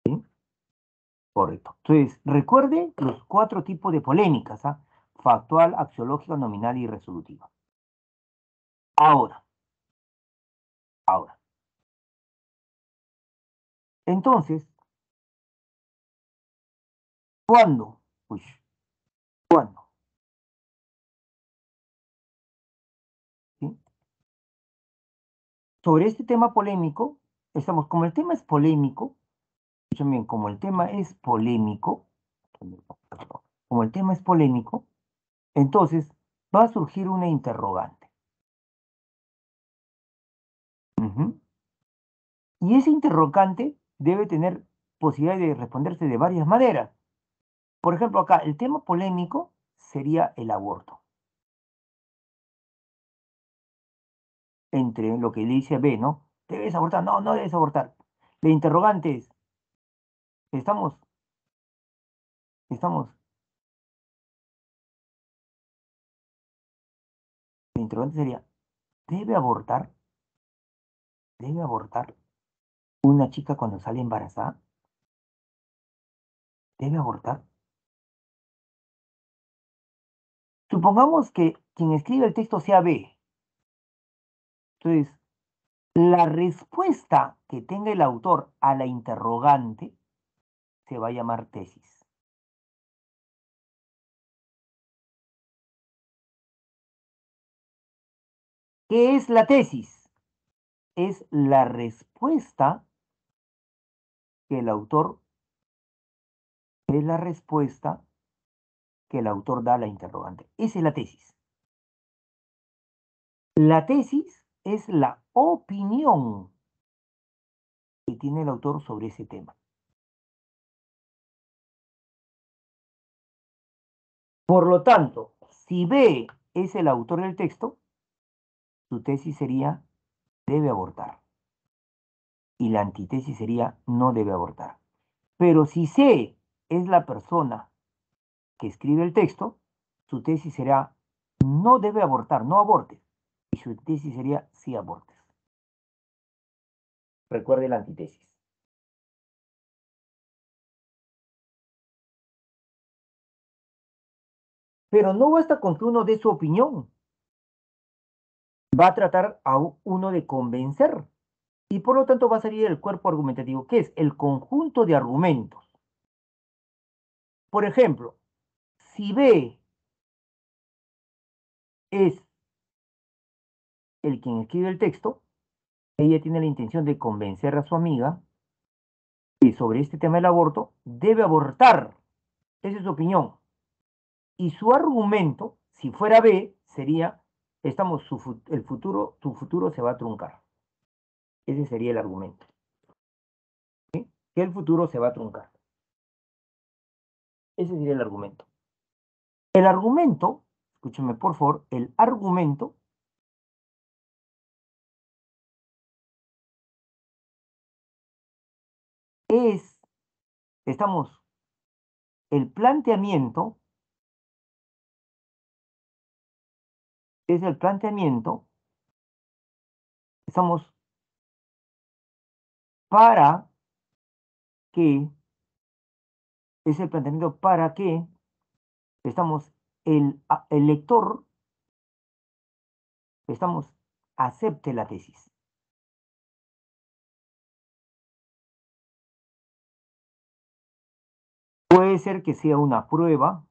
¿Sí? Correcto. Entonces, recuerde los cuatro tipos de polémicas, ¿ah? Factual, axiológica, nominal y resolutiva. Ahora, ahora. Entonces, ¿cuándo? Uy, ¿cuándo? ¿Sí? Sobre este tema polémico, estamos, como el tema es polémico, escuchen bien, como el tema es polémico, como el tema es polémico, entonces va a surgir una interrogante. Ujú. Y ese interrogante debe tener posibilidad de responderse de varias maneras. Por ejemplo, acá el tema polémico sería el aborto. Entre lo que le dice B, ¿no? ¿Debes abortar? No, no debes abortar. La interrogante es, ¿estamos, estamos, la interrogante sería, ¿debe abortar? ¿Debe abortar una chica cuando sale embarazada? ¿Debe abortar? Supongamos que quien escribe el texto sea B. Entonces, la respuesta que tenga el autor a la interrogante se va a llamar tesis. ¿Qué es la tesis? Es la respuesta que el autor, es la respuesta que el autor da a la interrogante. Esa es la tesis. La tesis es la opinión tiene el autor sobre ese tema. Por lo tanto, si B es el autor del texto, su tesis sería debe abortar. Y la antítesis sería no debe abortar. Pero si C es la persona que escribe el texto, su tesis será no debe abortar, no abortes. Y su tesis sería sí abortes. Recuerde la antítesis. Pero no basta con que uno dé su opinión. Va a tratar a uno de convencer. Y por lo tanto va a salir el cuerpo argumentativo, que es el conjunto de argumentos. Por ejemplo, si B es el quien escribe el texto, ella tiene la intención de convencer a su amiga que sobre este tema del aborto debe abortar. Esa es su opinión. Y su argumento, si fuera B, sería, tu futuro se va a truncar. Ese sería el argumento. ¿Sí? Que el futuro se va a truncar. Ese sería el argumento. El argumento, escúcheme por favor, el argumento es, estamos, el planteamiento es el planteamiento, estamos para que, es el planteamiento para que, estamos, el lector, estamos, acepte la tesis. Puede ser que sea una prueba,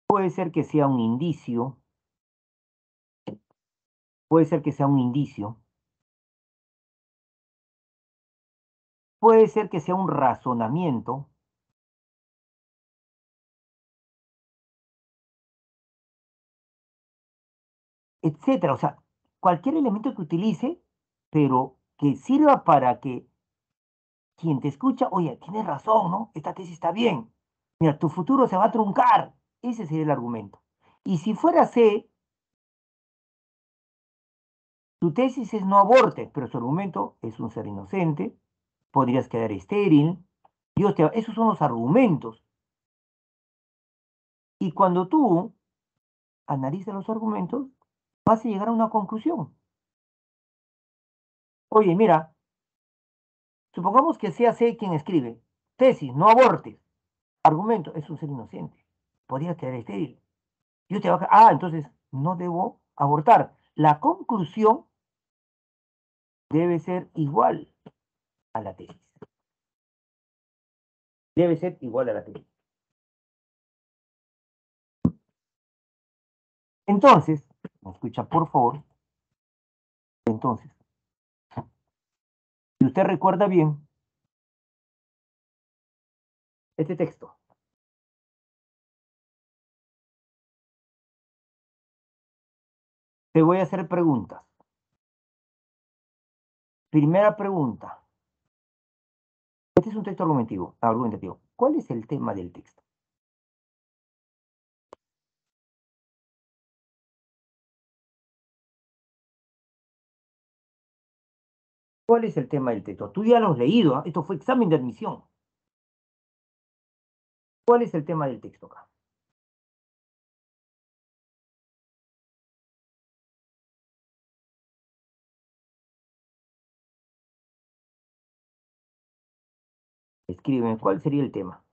puede ser que sea un indicio, puede ser que sea un indicio, puede ser que sea un razonamiento, etcétera. O sea, cualquier elemento que utilice, pero que sirva para que quien te escucha, oye, tienes razón, ¿no? Esta tesis está bien. Mira, tu futuro se va a truncar. Ese sería el argumento. Y si fuera C, tu tesis es no aborte, pero su argumento es un ser inocente, podrías quedar estéril. Esos son los argumentos. Y cuando tú analizas los argumentos, vas a llegar a una conclusión. Oye, mira, supongamos que sea C quien escribe. Tesis, no abortes. Argumento, es un ser inocente. Podría quedar estéril. Entonces no debo abortar. La conclusión debe ser igual a la tesis. Debe ser igual a la tesis. Entonces, ¿me escucha por favor? Entonces, si usted recuerda bien este texto, te voy a hacer preguntas. Primera pregunta. Este es un texto argumentativo. ¿Cuál es el tema del texto? ¿Cuál es el tema del texto? Tú ya lo has leído, ¿ah? Esto fue examen de admisión. ¿Cuál es el tema del texto acá? Escríbeme, ¿cuál sería el tema?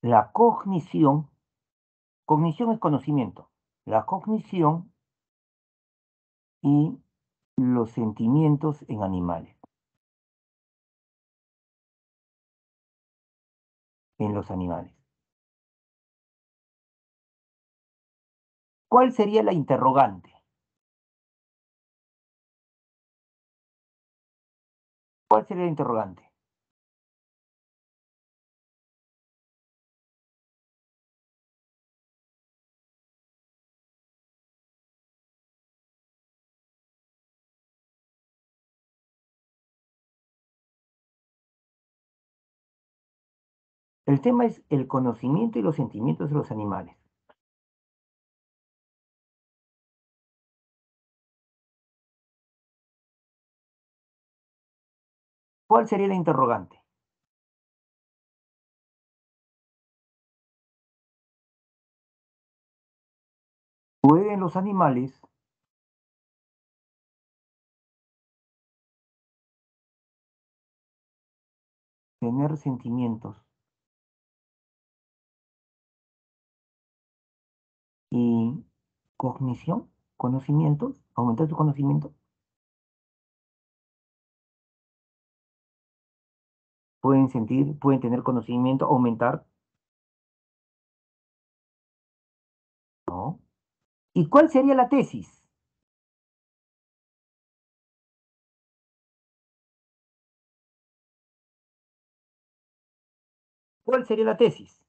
la cognición es conocimiento, la cognición y los sentimientos en animales, en los animales. ¿Cuál sería la interrogante? ¿Cuál sería la interrogante? El tema es el conocimiento y los sentimientos de los animales. ¿Cuál sería la interrogante? ¿Pueden los animales tener sentimientos y cognición, conocimientos, aumentar su conocimiento? ¿Pueden sentir, pueden tener conocimiento, aumentar? No. ¿Y cuál sería la tesis? ¿Cuál sería la tesis?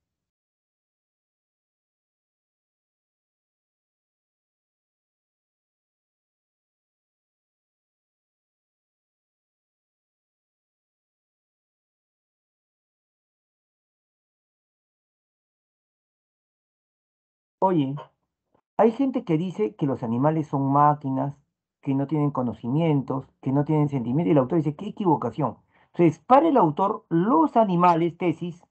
Oye, hay gente que dice que los animales son máquinas, que no tienen conocimientos, que no tienen sentimientos, y el autor dice, qué equivocación. Entonces, para el autor, los animales, tesis,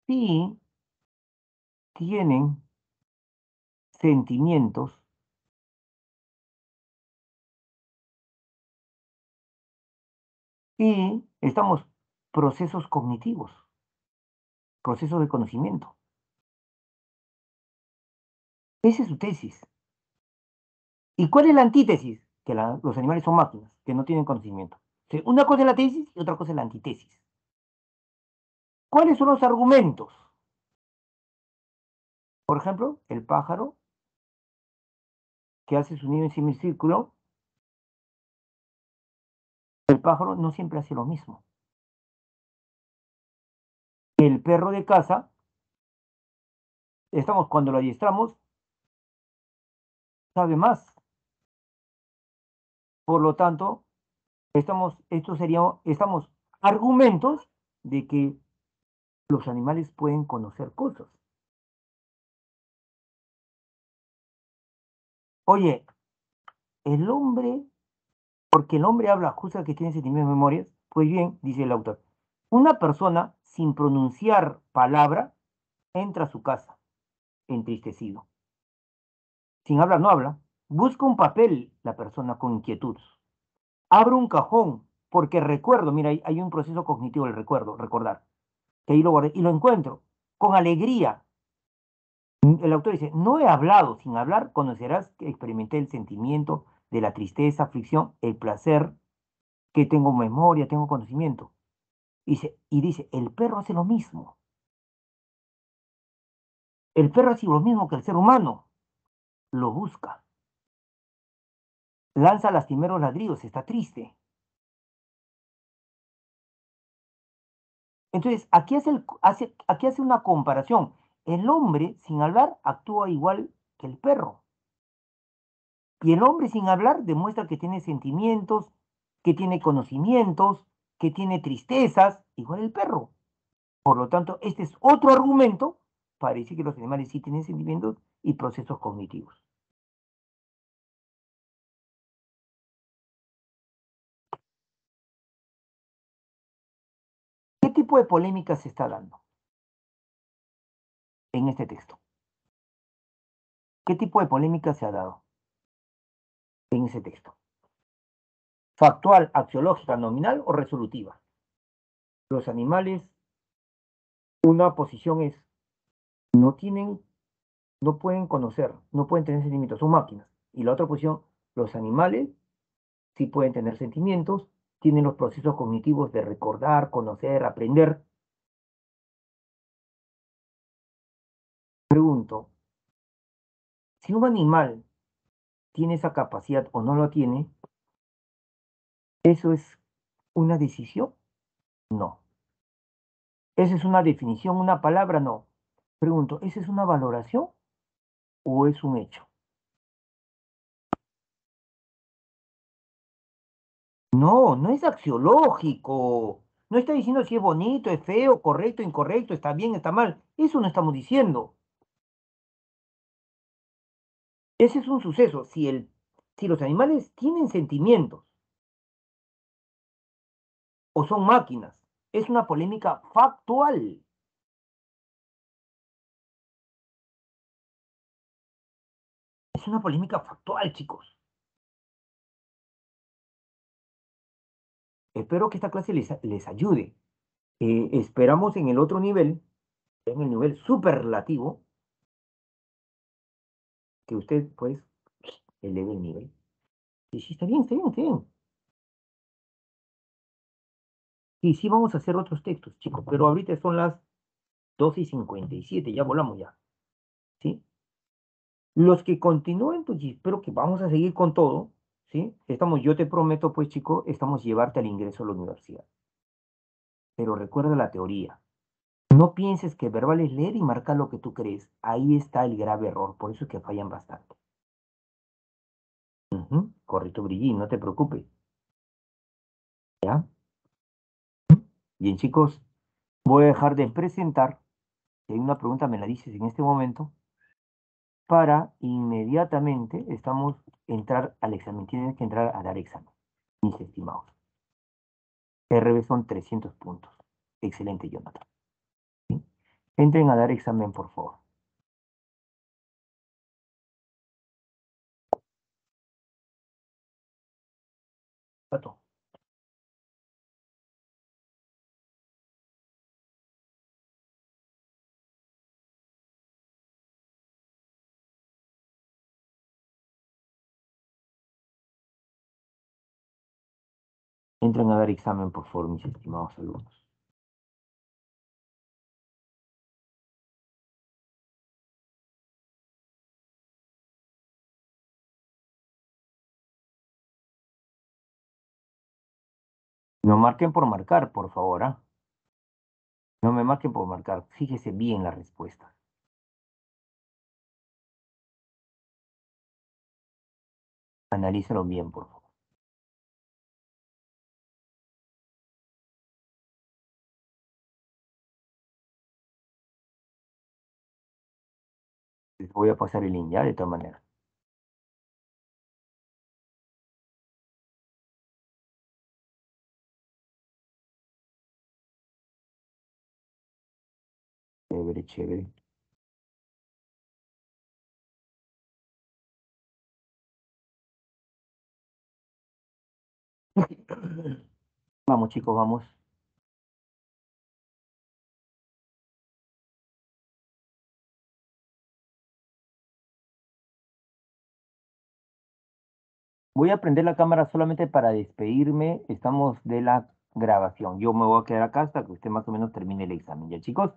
sí tienen sentimientos y estamos procesos cognitivos, procesos de conocimiento. Esa es su tesis. ¿Y cuál es la antítesis? Que los animales son máquinas, que no tienen conocimiento. O sea, una cosa es la tesis y otra cosa es la antítesis. ¿Cuáles son los argumentos? Por ejemplo, el pájaro que hace su nido en semicírculo, el pájaro no siempre hace lo mismo. El perro de casa, estamos cuando lo adiestramos, sabe más. Por lo tanto, estamos argumentos de que los animales pueden conocer cosas. Oye, el hombre, porque el hombre habla justo que tiene sentimientos y memorias, pues bien, dice el autor, una persona sin pronunciar palabra entra a su casa, entristecido. Sin hablar, no habla. Busca un papel la persona con inquietud. Abre un cajón, porque recuerdo, mira, hay un proceso cognitivo del recuerdo, recordar, que ahí lo guardé, y lo encuentro, con alegría. El autor dice, no he hablado, sin hablar conocerás que experimenté el sentimiento de la tristeza, aflicción, el placer, que tengo memoria, tengo conocimiento. Y dice, el perro hace lo mismo. El perro hace lo mismo que el ser humano. Lo busca. Lanza lastimeros ladridos, está triste. Entonces, aquí hace una comparación. El hombre, sin hablar, actúa igual que el perro. Y el hombre, sin hablar, demuestra que tiene sentimientos, que tiene conocimientos, que tiene tristezas, igual el perro. Por lo tanto, este es otro argumento para decir que los animales sí tienen sentimientos y procesos cognitivos. ¿Qué tipo de polémica se está dando en este texto? ¿Qué tipo de polémica se ha dado en ese texto? Factual, axiológica, nominal o resolutiva. Los animales, una posición es, no tienen, no pueden conocer, no pueden tener sentimientos, son máquinas. Y la otra posición, los animales sí pueden tener sentimientos, tienen los procesos cognitivos de recordar, conocer, aprender. Pregunto, si un animal tiene esa capacidad o no lo tiene, ¿eso es una decisión? No. ¿Esa es una definición, una palabra? No. Pregunto, ¿esa es una valoración o es un hecho? No, no es axiológico. No está diciendo si es bonito, es feo, correcto, incorrecto, está bien, está mal. Eso no estamos diciendo. Ese es un suceso. Si los animales tienen sentimientos o son máquinas, es una polémica factual. Es una polémica factual, chicos. Espero que esta clase les ayude. Esperamos en el otro nivel, en el nivel superlativo, que usted, pues, eleve el nivel. Sí, sí, está bien, está bien, está bien. Sí, sí, vamos a hacer otros textos, chicos, pero ahorita son las 12:57, ya volamos ya, ¿sí? Los que continúen, pues, y espero que vamos a seguir con todo, ¿sí? Yo te prometo, pues, chico, estamos llevarte al ingreso a la universidad. Pero recuerda la teoría. No pienses que verbal es leer y marcar lo que tú crees. Ahí está el grave error, por eso es que fallan bastante. Ujú, correcto, Brillín, no te preocupes, ¿ya? Bien, chicos, voy a dejar de presentar. Si hay una pregunta, me la dices en este momento, para inmediatamente entrar al examen. Tienen que entrar a dar examen, mis estimados. RB son 300 puntos. Excelente, Jonathan. ¿Sí? Entren a dar examen, por favor. Pato, entren a dar examen, por favor, mis estimados alumnos. No marquen por marcar, por favor, ¿ah? No me marquen por marcar. Fíjese bien la respuesta. Analízalo bien, por favor. Les voy a pasar el link ya, de todas maneras. Chévere, chévere. Vamos, chicos, vamos. Voy a prender la cámara solamente para despedirme. Estamos de la grabación. Yo me voy a quedar acá hasta que usted más o menos termine el examen. Ya, chicos,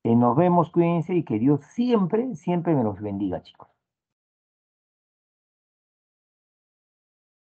nos vemos, cuídense y que Dios siempre, siempre me los bendiga, chicos.